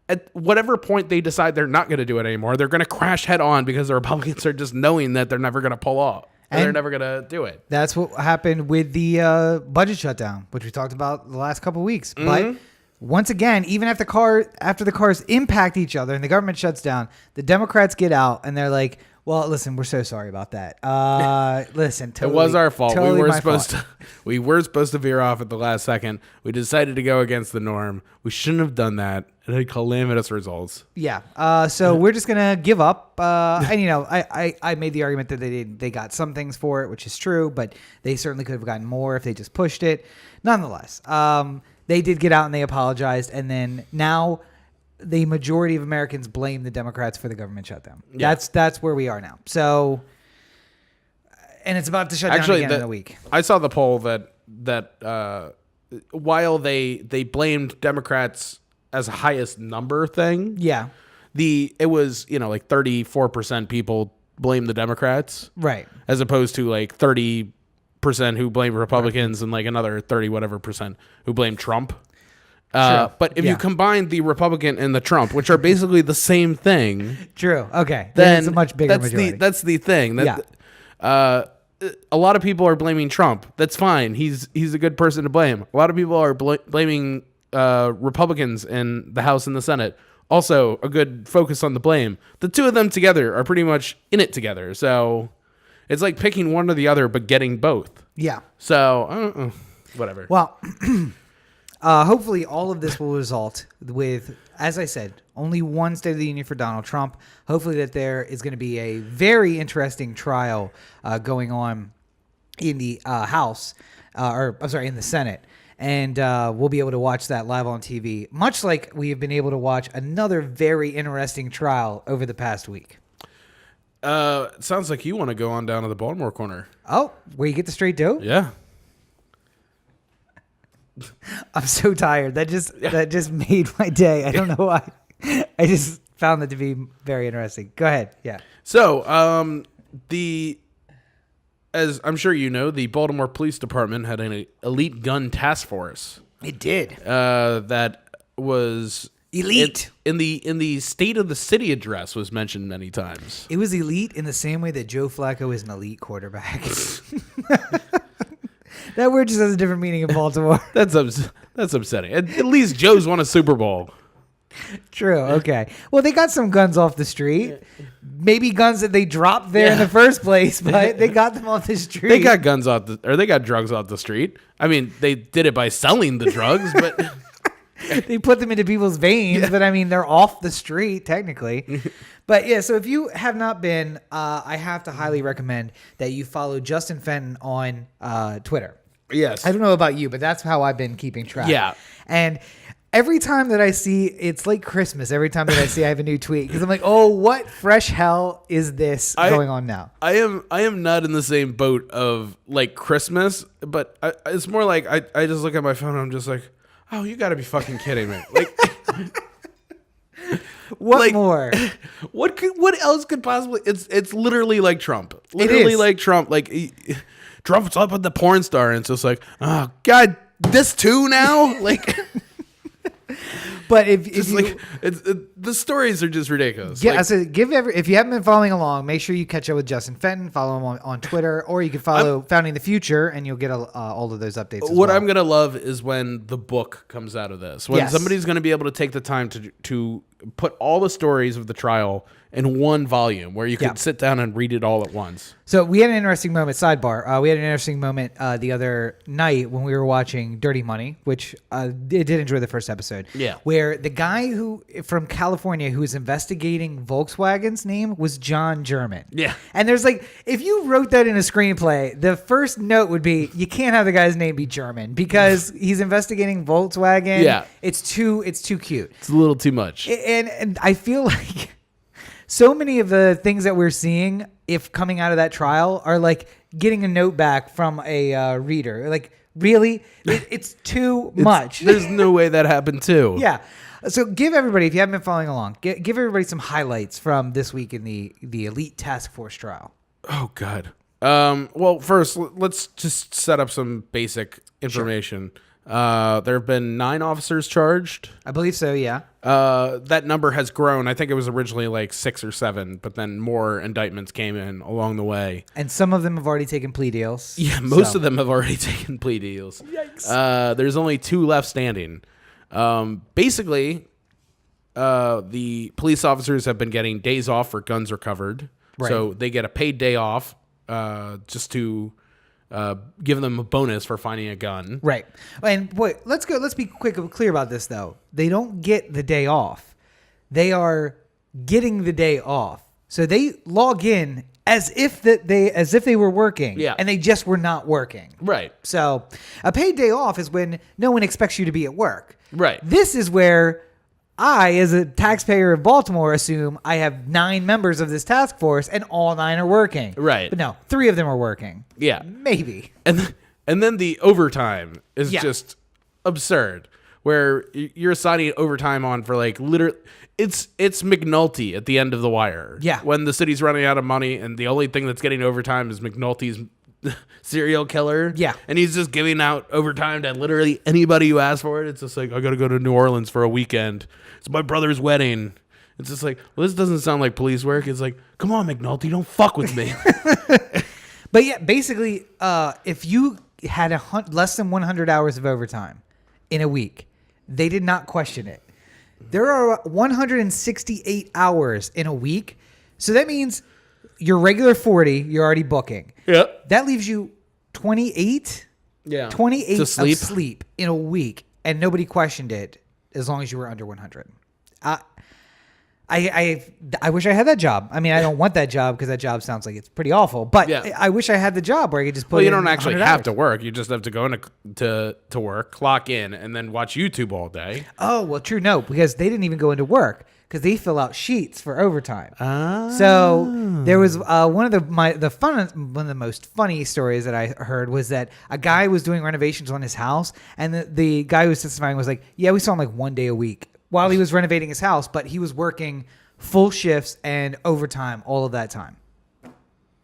at whatever point they decide they're not going to do it anymore, they're going to crash head on because the Republicans are just knowing that they're never going to pull off. And they're never going to do it. That's what happened with the budget shutdown, which we talked about the last couple of weeks. Mm-hmm. But once again, even after the cars impact each other and the government shuts down, the Democrats get out and they're like, well, listen, we're so sorry about that. Listen, totally, it was our fault. Totally We were supposed to veer off at the last second. We decided to go against the norm. We shouldn't have done that. It had calamitous results. Yeah. So we're just gonna give up. And I made the argument that they got some things for it, which is true, but they certainly could have gotten more if they just pushed it. Nonetheless, they did get out and they apologized, and then now the majority of Americans blame the Democrats for the government shutdown. Yeah. That's where we are now. So, and it's about to shut down again in a week. I saw the poll that while they blamed Democrats as a highest number thing, Yeah. it was like 34% people blame the Democrats, Right. as opposed to like 30% who blame Republicans and like another 30 whatever percent who blame Trump. But if you combine the Republican and the Trump, which are basically the same thing, True. Okay. then it's a much bigger majority. That's the thing. A lot of people are blaming Trump. That's fine. He's a good person to blame. A lot of people are blaming Republicans in the House and the Senate. Also, a good focus on the blame. The two of them together are pretty much in it together. So it's like picking one or the other, but getting both. Yeah. So whatever. Well, hopefully all of this will result with, as I said, only one State of the Union for Donald Trump. Hopefully that there is going to be a very interesting trial going on in the House, in the Senate. And we'll be able to watch that live on TV, much like we have been able to watch another very interesting trial over the past week. It sounds like you want to go on down to the Baltimore corner. Oh, where you get the straight dope? Yeah. I'm so tired. That just made my day. I don't know why. I just found that to be very interesting. Go ahead. Yeah. So, as I'm sure you know, the Baltimore Police Department had an elite gun task force. It did. That was elite in the State of the City address was mentioned many times. It was elite in the same way that Joe Flacco is an elite quarterback. That word just has a different meaning in Baltimore. That's upsetting. At least Joe's won a Super Bowl. True. Okay. Well, they got some guns off the street. Maybe guns that they dropped there in the first place, but they got them off the street. They got guns they got drugs off the street. I mean, they did it by selling the drugs, but they put them into people's veins. But I mean, they're off the street technically. But yeah, so if you have not been, I have to highly recommend that you follow Justin Fenton on Twitter. Yes. I don't know about you, but that's how I've been keeping track. Yeah. And every time that I see, it's like Christmas. Every time that I see I have a new tweet, because I'm like, oh, what fresh hell is this going on now? I am not in the same boat of like Christmas, but it's more like I just look at my phone and I'm just like, oh, you got to be fucking kidding me. Like, what more? What else could possibly? It's literally like Trump. Literally like Trump. Like Trump's up with the porn star, and it's just like, oh God, this too now. Like. But if the stories are just ridiculous. Yeah, so if you haven't been following along, make sure you catch up with Justin Fenton. Follow him on Twitter, or you can follow Founding the Future, and you'll get all of those updates. What I'm gonna love is when the book comes out of this. When somebody's gonna be able to take the time to put all the stories of the trial in one volume, where you can sit down and read it all at once. So we had an interesting moment. Sidebar: we had an interesting moment the other night when we were watching Dirty Money, which I did enjoy the first episode. Yeah, where the guy from California who was investigating Volkswagen's name was John German. Yeah, and there's like, if you wrote that in a screenplay, the first note would be you can't have the guy's name be German because he's investigating Volkswagen. Yeah, it's too cute. It's a little too much. And I feel like so many of the things that we're seeing, if coming out of that trial, are like getting a note back from a reader. Like, really? It's too much. There's no way that happened too. Yeah. So give everybody, if you haven't been following along, give everybody some highlights from this week in the Elite Task Force trial. Oh, God. Well, first, let's just set up some basic information. Sure. There have been 9 officers charged. I believe so, yeah. That number has grown. I think it was originally like 6 or 7, but then more indictments came in along the way. And some of them have already taken plea deals. Yeah, most of them have already taken plea deals. Yikes. There's only 2 left standing. Basically, the police officers have been getting days off for guns recovered. Right. So they get a paid day off just to give them a bonus for finding a gun. Right. And boy, let's be clear about this though. They don't get the day off. They are getting the day off. So they log in as if they were working. Yeah. And they just were not working. Right. So a paid day off is when no one expects you to be at work. Right. This is where I, as a taxpayer of Baltimore, assume I have 9 members of this task force and all 9 are working. Right. But no, 3 of them are working. Yeah. Maybe. And then the overtime is just absurd, where you're assigning overtime on for like literally, it's McNulty at the end of the wire. Yeah. When the city's running out of money and the only thing that's getting overtime is McNulty's serial killer. Yeah. And he's just giving out overtime to literally anybody who asks for it. It's just like, I got to go to New Orleans for a weekend. It's my brother's wedding. It's just like, well, this doesn't sound like police work. It's like, come on, McNulty, don't fuck with me. But yeah, basically, if you had less than 100 hours of overtime in a week, they did not question it. There are 168 hours in a week. So that means your regular 40, you're already booking. Yep. That leaves you 28? Yeah. 28 to sleep. Of sleep in a week. And nobody questioned it as long as you were under 100. I wish I had that job. I mean, I don't want that job because that job sounds like it's pretty awful. But I wish I had the job where I could just put. Well, you don't actually have to work. You just have to go to work, clock in, and then watch YouTube all day. Oh well, true. No, because they didn't even go into work because they fill out sheets for overtime. So there was one of the most funny stories that I heard was that a guy was doing renovations on his house, and the guy who was testifying was like, "Yeah, we saw him like one day a week." While he was renovating his house, but he was working full shifts and overtime all of that time.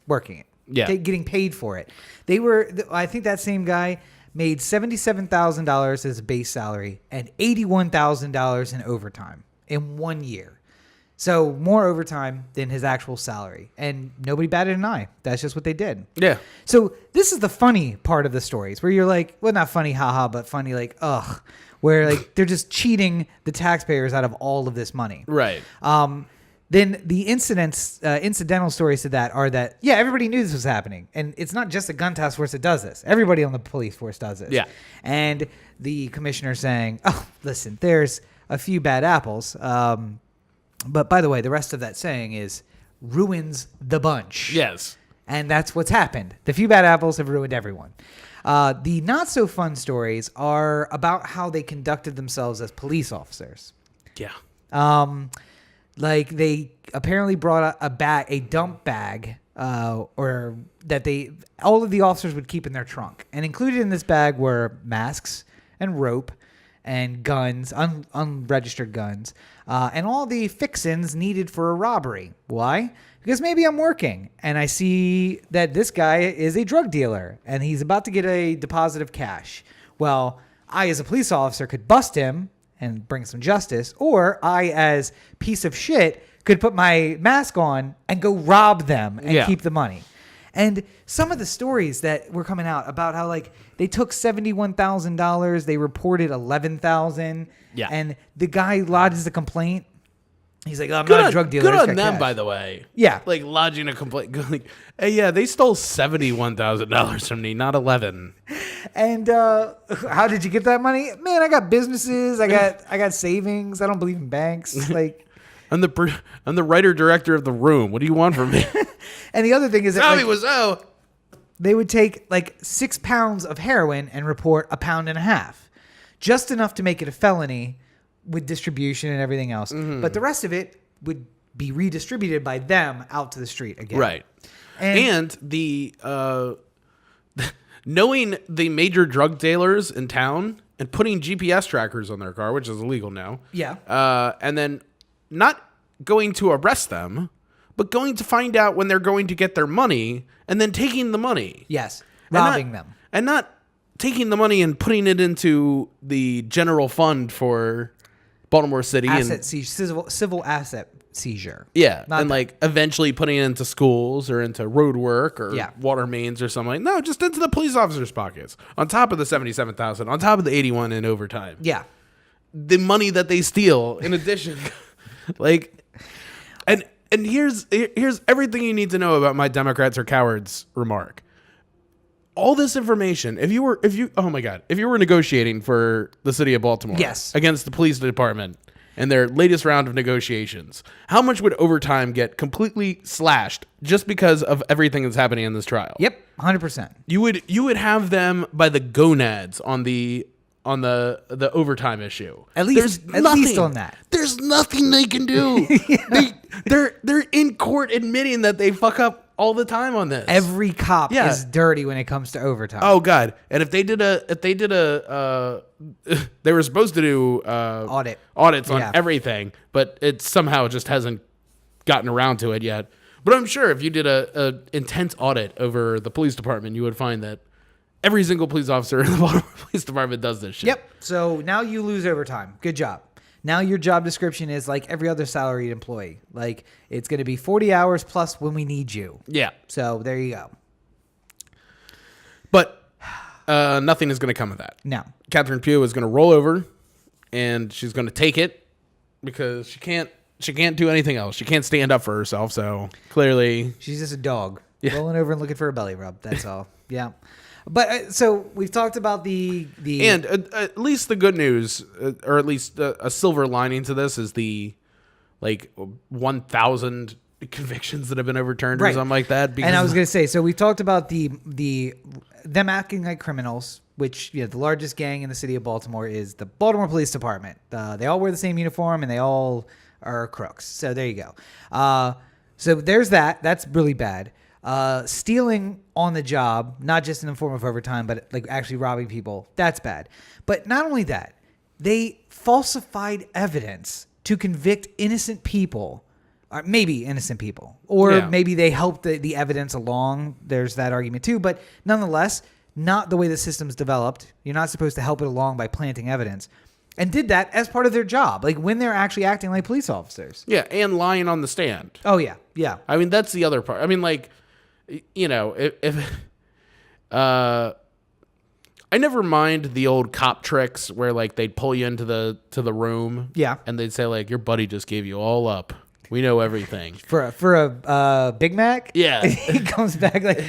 Working it. Yeah. Getting paid for it. I think that same guy made $77,000 as a base salary and $81,000 in overtime in 1 year. So more overtime than his actual salary. And nobody batted an eye. That's just what they did. Yeah. So this is the funny part of the stories where you're like, well, not funny, haha, but funny like, ugh. where like they're just cheating the taxpayers out of all of this money. Right. Then the incidental stories to that are that, yeah, everybody knew this was happening. And it's not just the gun task force that does this. Everybody on the police force does this. Yeah. And the commissioner saying, oh, listen, there's a few bad apples. But by the way, the rest of that saying is ruins the bunch. Yes. And that's what's happened. The few bad apples have ruined everyone. The not so fun stories are about how they conducted themselves as police officers. Yeah. Like they apparently brought a dump bag, or that all of the officers would keep in their trunk. And included in this bag were masks and rope and guns, unregistered guns, and all the fixins needed for a robbery. Why? Because maybe I'm working and I see that this guy is a drug dealer and he's about to get a deposit of cash. Well, I as a police officer could bust him and bring some justice, or I as piece of shit could put my mask on and go rob them and keep the money. And some of the stories that were coming out about how like they took $71,000, they reported $11,000, and the guy lodges a complaint. He's like, oh, I'm not a drug dealer. Good on them, by the way. Yeah, like lodging a complaint. Like, hey, yeah, they stole $71,000 from me, not 11. And how did you get that money? Man, I got businesses. I got savings. I don't believe in banks. Like, I'm the writer director of The Room. What do you want from me? And the other thing is that Tommy Wiseau. They would take like 6 pounds of heroin and report 1.5 pounds, just enough to make it a felony with distribution and everything else. Mm-hmm. But the rest of it would be redistributed by them out to the street again. Right. And the knowing the major drug dealers in town and putting GPS trackers on their car, which is illegal now. Yeah. And then not going to arrest them, but going to find out when they're going to get their money and then taking the money. Yes. Robbing them. And not taking the money and putting it into the general fund for Baltimore City. Civil asset seizure. Yeah. And like eventually putting it into schools or into road work or water mains or something. No, just into the police officers' pockets. On top of the $77,000, on top of the $81,000 in overtime. Yeah. The money that they steal in addition. Like, and here's everything you need to know about my Democrats are cowards remark. All this information, if you were negotiating for the city of Baltimore against the police department in their latest round of negotiations, how much would overtime get completely slashed just because of everything that's happening in this trial? Yep, 100%. You would have them by the gonads on the overtime issue. At least on that. There's nothing they can do. They're in court admitting that they fuck up all the time on this. Every cop is dirty when it comes to overtime. Oh God. And if they did they were supposed to do audits on everything, but it somehow just hasn't gotten around to it yet. But I'm sure if you did a intense audit over the police department, you would find that every single police officer in the Baltimore Police Department does this shit. Yep. So now you lose overtime. Good job. Now your job description is like every other salaried employee. Like it's going to be 40 hours plus when we need you. Yeah. So there you go. But nothing is going to come of that. No. Catherine Pugh is going to roll over and she's going to take it because she can't do anything else. She can't stand up for herself. So clearly she's just a dog rolling over and looking for a belly rub. That's all. Yeah. But so we've talked about the and at least the good news, or at least a silver lining to this, is the like 1,000 convictions that have been overturned or something like that. And I was going to say, so we've talked about them acting like criminals, which the largest gang in the city of Baltimore is the Baltimore Police Department. They all wear the same uniform and they all are crooks. So there you go. So there's that. That's really bad. Stealing on the job, not just in the form of overtime, but like actually robbing people, that's bad. But not only that, they falsified evidence to convict innocent people, or maybe innocent people, or maybe they helped the evidence along. There's that argument too, but nonetheless, not the way the system's developed. You're not supposed to help it along by planting evidence. And did that as part of their job, like when they're actually acting like police officers. Yeah, and lying on the stand. Oh, yeah, yeah. I mean, that's the other part. I mean, like, if I never mind the old cop tricks where like they'd pull you into the room. Yeah. And they'd say like, your buddy just gave you all up. We know everything. For a Big Mac? Yeah. He comes back like,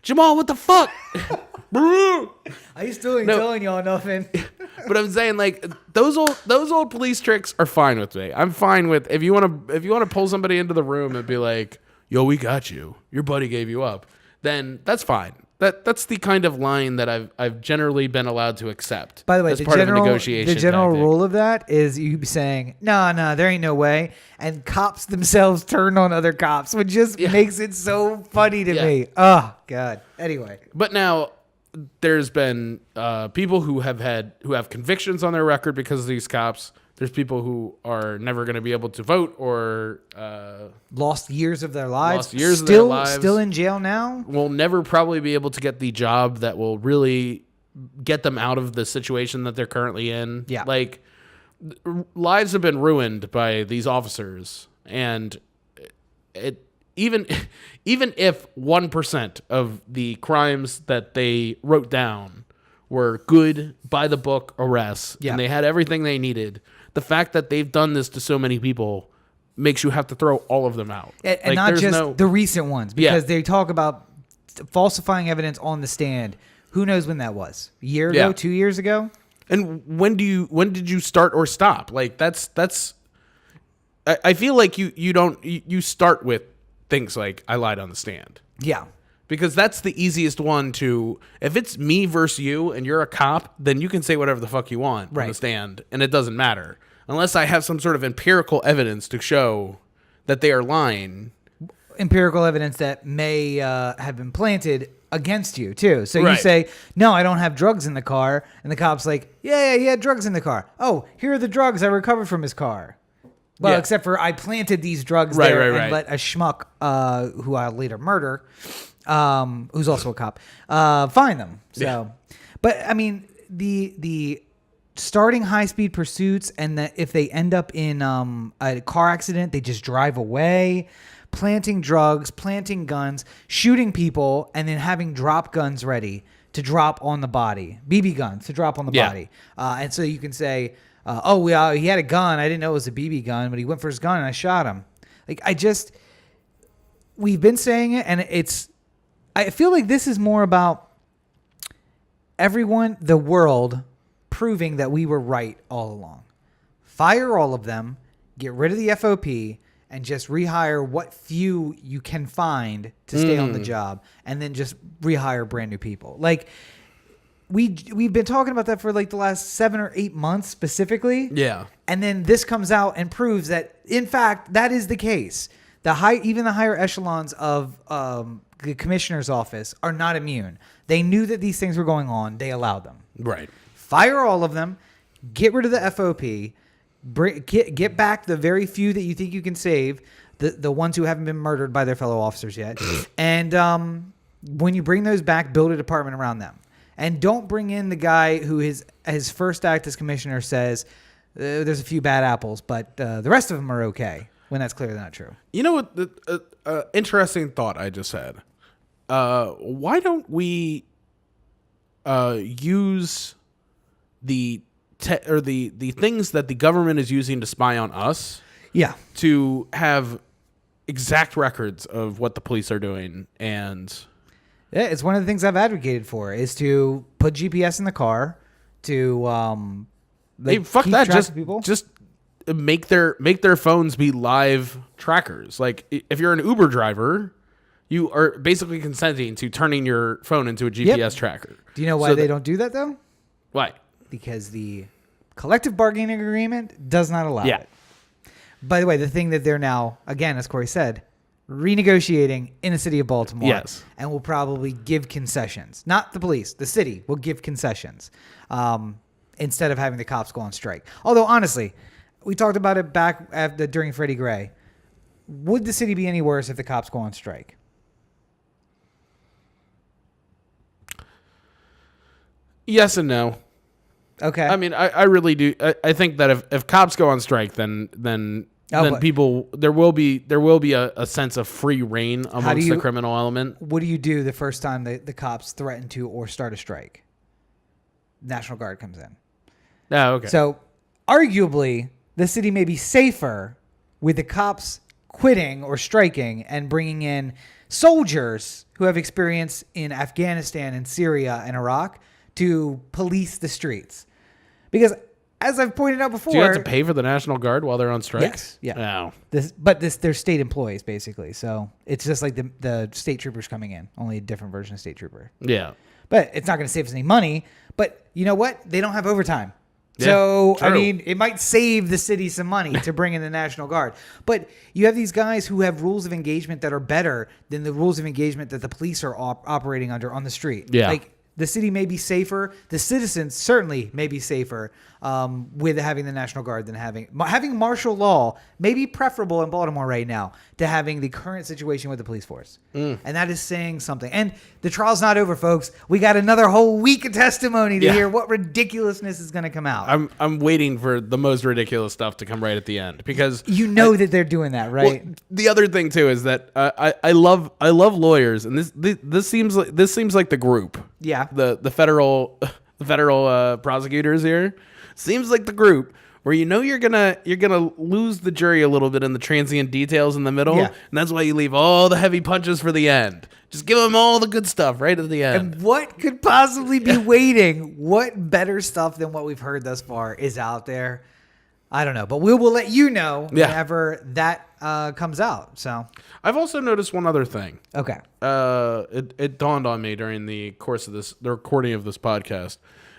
Jamal, what the fuck? I still ain't telling y'all nothing. But I'm saying like those old police tricks are fine with me. I'm fine with if you want to pull somebody into the room and be like, yo, we got you. Your buddy gave you up. Then that's fine. That's the kind of line that I've generally been allowed to accept. By the way, as part of a negotiation the general tactic. rule of that is you be saying, no, there ain't no way. And cops themselves turn on other cops, which just makes it so funny to me. Oh, God. Anyway. But now there's been people who have convictions on their record because of these cops. There's people who are never going to be able to vote or lost years of their lives. Still in jail now. Will never probably be able to get the job that will really get them out of the situation that they're currently in. Yeah. Like lives have been ruined by these officers, and even if 1% of the crimes that they wrote down were good by the book arrests and they had everything they needed, the fact that they've done this to so many people makes you have to throw all of them out. And like, not just the recent ones, because they talk about falsifying evidence on the stand. Who knows when that was? A year ago, 2 years ago? And when did you start or stop? Like that's I feel like you start with things like I lied on the stand. Yeah. Because that's the easiest one to, if it's me versus you and you're a cop, then you can say whatever the fuck you want on the stand and it doesn't matter. Unless I have some sort of empirical evidence to show that they are lying. Empirical evidence that may have been planted against you too. So you say, no, I don't have drugs in the car. And the cop's like, yeah, he had drugs in the car. Oh, here are the drugs I recovered from his car. Well, except for I planted these drugs there and let a schmuck who I'll later murder, who's also a cop, find them. So, but I mean, the starting high-speed pursuits and that if they end up in a car accident, they just drive away, planting drugs, planting guns, shooting people, and then having drop guns ready to drop on the body, BB guns to drop on the body. And so you can say, he had a gun. I didn't know it was a BB gun, but he went for his gun and I shot him. Like, we've been saying it, and I feel like this is more about the world proving that we were right all along. Fire all of them, get rid of the FOP, and just rehire what few you can find to stay on the job, and then just rehire brand new people. Like, we've been talking about that for like the last 7 or 8 months specifically. Yeah. And then this comes out and proves that, in fact, that is the case. Even the higher echelons of the commissioner's office are not immune. They knew that these things were going on. They allowed them. Right. Fire all of them. Get rid of the FOP. Get back the very few that you think you can save, the ones who haven't been murdered by their fellow officers yet. And when you bring those back, build a department around them. And don't bring in the guy who his first act as commissioner says, there's a few bad apples, but the rest of them are okay, when that's clearly not true. You know what? Interesting thought I just had. Why don't we use the things that the government is using to spy on us? Yeah. To have exact records of what the police are doing and... Yeah, it's one of the things I've advocated for is to put GPS in the car to fuck that. Just make their phones be live trackers. Like if you're an Uber driver, you are basically consenting to turning your phone into a GPS tracker. Do you know why they don't do that though? Why? Because the collective bargaining agreement does not allow it. By the way, the thing that they're now, again, as Corey said, renegotiating in the city of Baltimore. Yes. And will probably give concessions. Not the police. The city will give concessions instead of having the cops go on strike. Although, honestly, we talked about it back during Freddie Gray. Would the city be any worse if the cops go on strike? Yes and no. Okay. I mean, I really do. I think that if cops go on strike, then people there will be a sense of free reign amongst the criminal element. What do you do the first time the cops threaten to or start a strike? National Guard comes in. Oh, okay. So arguably, the city may be safer with the cops quitting or striking and bringing in soldiers who have experience in Afghanistan and Syria and Iraq to police the streets. Because as I've pointed out before, do you have to pay for the National Guard while they're on strike? Yes. Yeah. Oh. They're state employees basically. So it's just like the state troopers coming in, only a different version of state trooper. Yeah. But it's not going to save us any money. But you know what? They don't have overtime. Yeah, so, true. I mean, it might save the city some money to bring in the National Guard. But you have these guys who have rules of engagement that are better than the rules of engagement that the police are operating under on the street. Yeah. Like, the city may be safer. The citizens certainly may be safer with having the National Guard than having martial law may be preferable in Baltimore right now to having the current situation with the police force. And that is saying something. And the trial's not over, folks. We got another whole week of testimony to hear what ridiculousness is going to come out. I'm waiting for the most ridiculous stuff to come right at the end because that they're doing that, right? Well, the other thing too is that I love lawyers, and this seems like the group. Yeah. The federal prosecutors here seems like the group where you're gonna lose the jury a little bit in the transient details in the middle, and that's why you leave all the heavy punches for the end. Just give them all the good stuff right at the end. And what could possibly be waiting? What better stuff than what we've heard thus far is out there? I don't know, but we will let you know whenever that comes out. So I've also noticed one other thing. Okay. It dawned on me during the course of the recording of this podcast.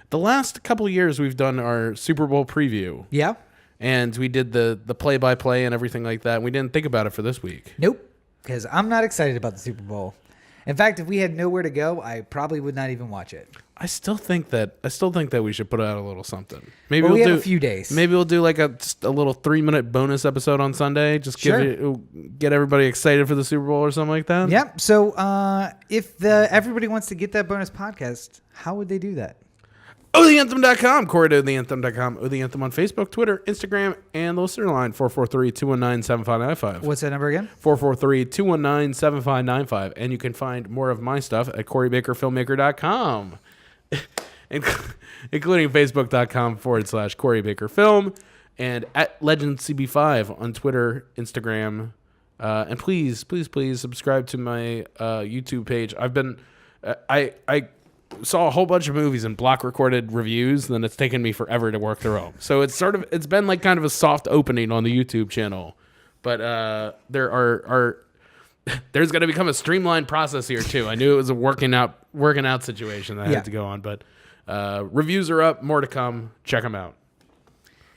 The last couple of years, we've done our Super Bowl preview. Yeah. And we did the play-by-play and everything like that. We didn't think about it for this week. Nope, because I'm not excited about the Super Bowl. In fact, if we had nowhere to go, I probably would not even watch it. I still think that we should put out a little something. Maybe we we'll have do a few days. Maybe we'll do like just a little 3-minute bonus episode on Sunday. Just get everybody excited for the Super Bowl or something like that. Yep. So if everybody wants to get that bonus podcast, how would they do that? OTheAnthem.com, Corey to OTheAnthem.com, O The Anthem on Facebook, Twitter, Instagram, and the listener line, 443-219-7595. What's that number again? 443-219-7595. And you can find more of my stuff at CoreyBakerFilmmaker.com, including Facebook.com/CoreyBakerFilm and at LegendCB5 on Twitter, Instagram. And please subscribe to my YouTube page. I've been... I saw a whole bunch of movies and block recorded reviews, then it's taken me forever to work through them. So it's been like kind of a soft opening on the YouTube channel, but there's going to become a streamlined process here too. I knew it was a working out situation that I had to go on, but reviews are up, more to come. Check them out.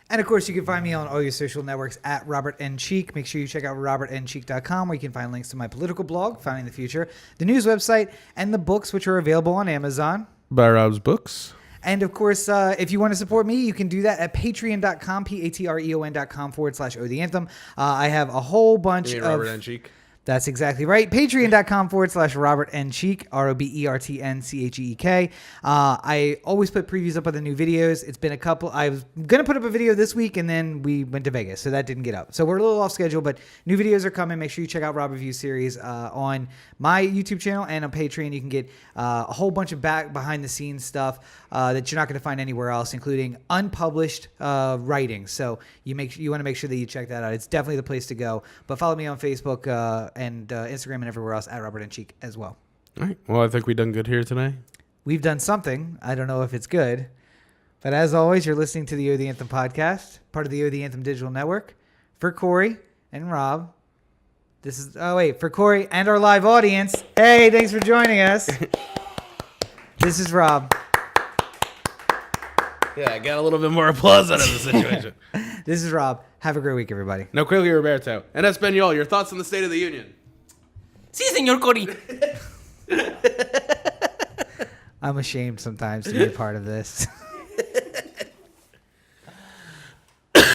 And, of course, you can find me on all your social networks at Robert N. Cheek. Make sure you check out robertncheek.com, where you can find links to my political blog, Finding the Future, the news website, and the books, which are available on Amazon. By Rob's Books. And, of course, if you want to support me, you can do that at patreon.com, patreon.com/O The Anthem. I have a whole bunch of... Robert N. Cheek? That's exactly right. Patreon.com/Robert N. Cheek, RobertNCheek. I always put previews up of the new videos. It's been a couple. I was going to put up a video this week, and then we went to Vegas, so that didn't get up. So we're a little off schedule, but new videos are coming. Make sure you check out Rob Review Series on my YouTube channel and on Patreon. You can get a whole bunch of behind-the-scenes stuff that you're not going to find anywhere else, including unpublished writings. So you want to make sure that you check that out. It's definitely the place to go. But follow me on Facebook and Instagram and everywhere else at Robert N. Cheek as well. All right. Well, I think we've done good here today. We've done something. I don't know if it's good. But as always, you're listening to the O The Anthem podcast, part of the O The Anthem digital network. For Corey and Rob, for Corey and our live audience. Hey, thanks for joining us. This is Rob. Yeah, I got a little bit more applause out of the situation. This is Rob. Have a great week, everybody. No, quickly, Roberto. And Espanol, your thoughts on the State of the Union? Sí, señor Corey. I'm ashamed sometimes to be a part of this.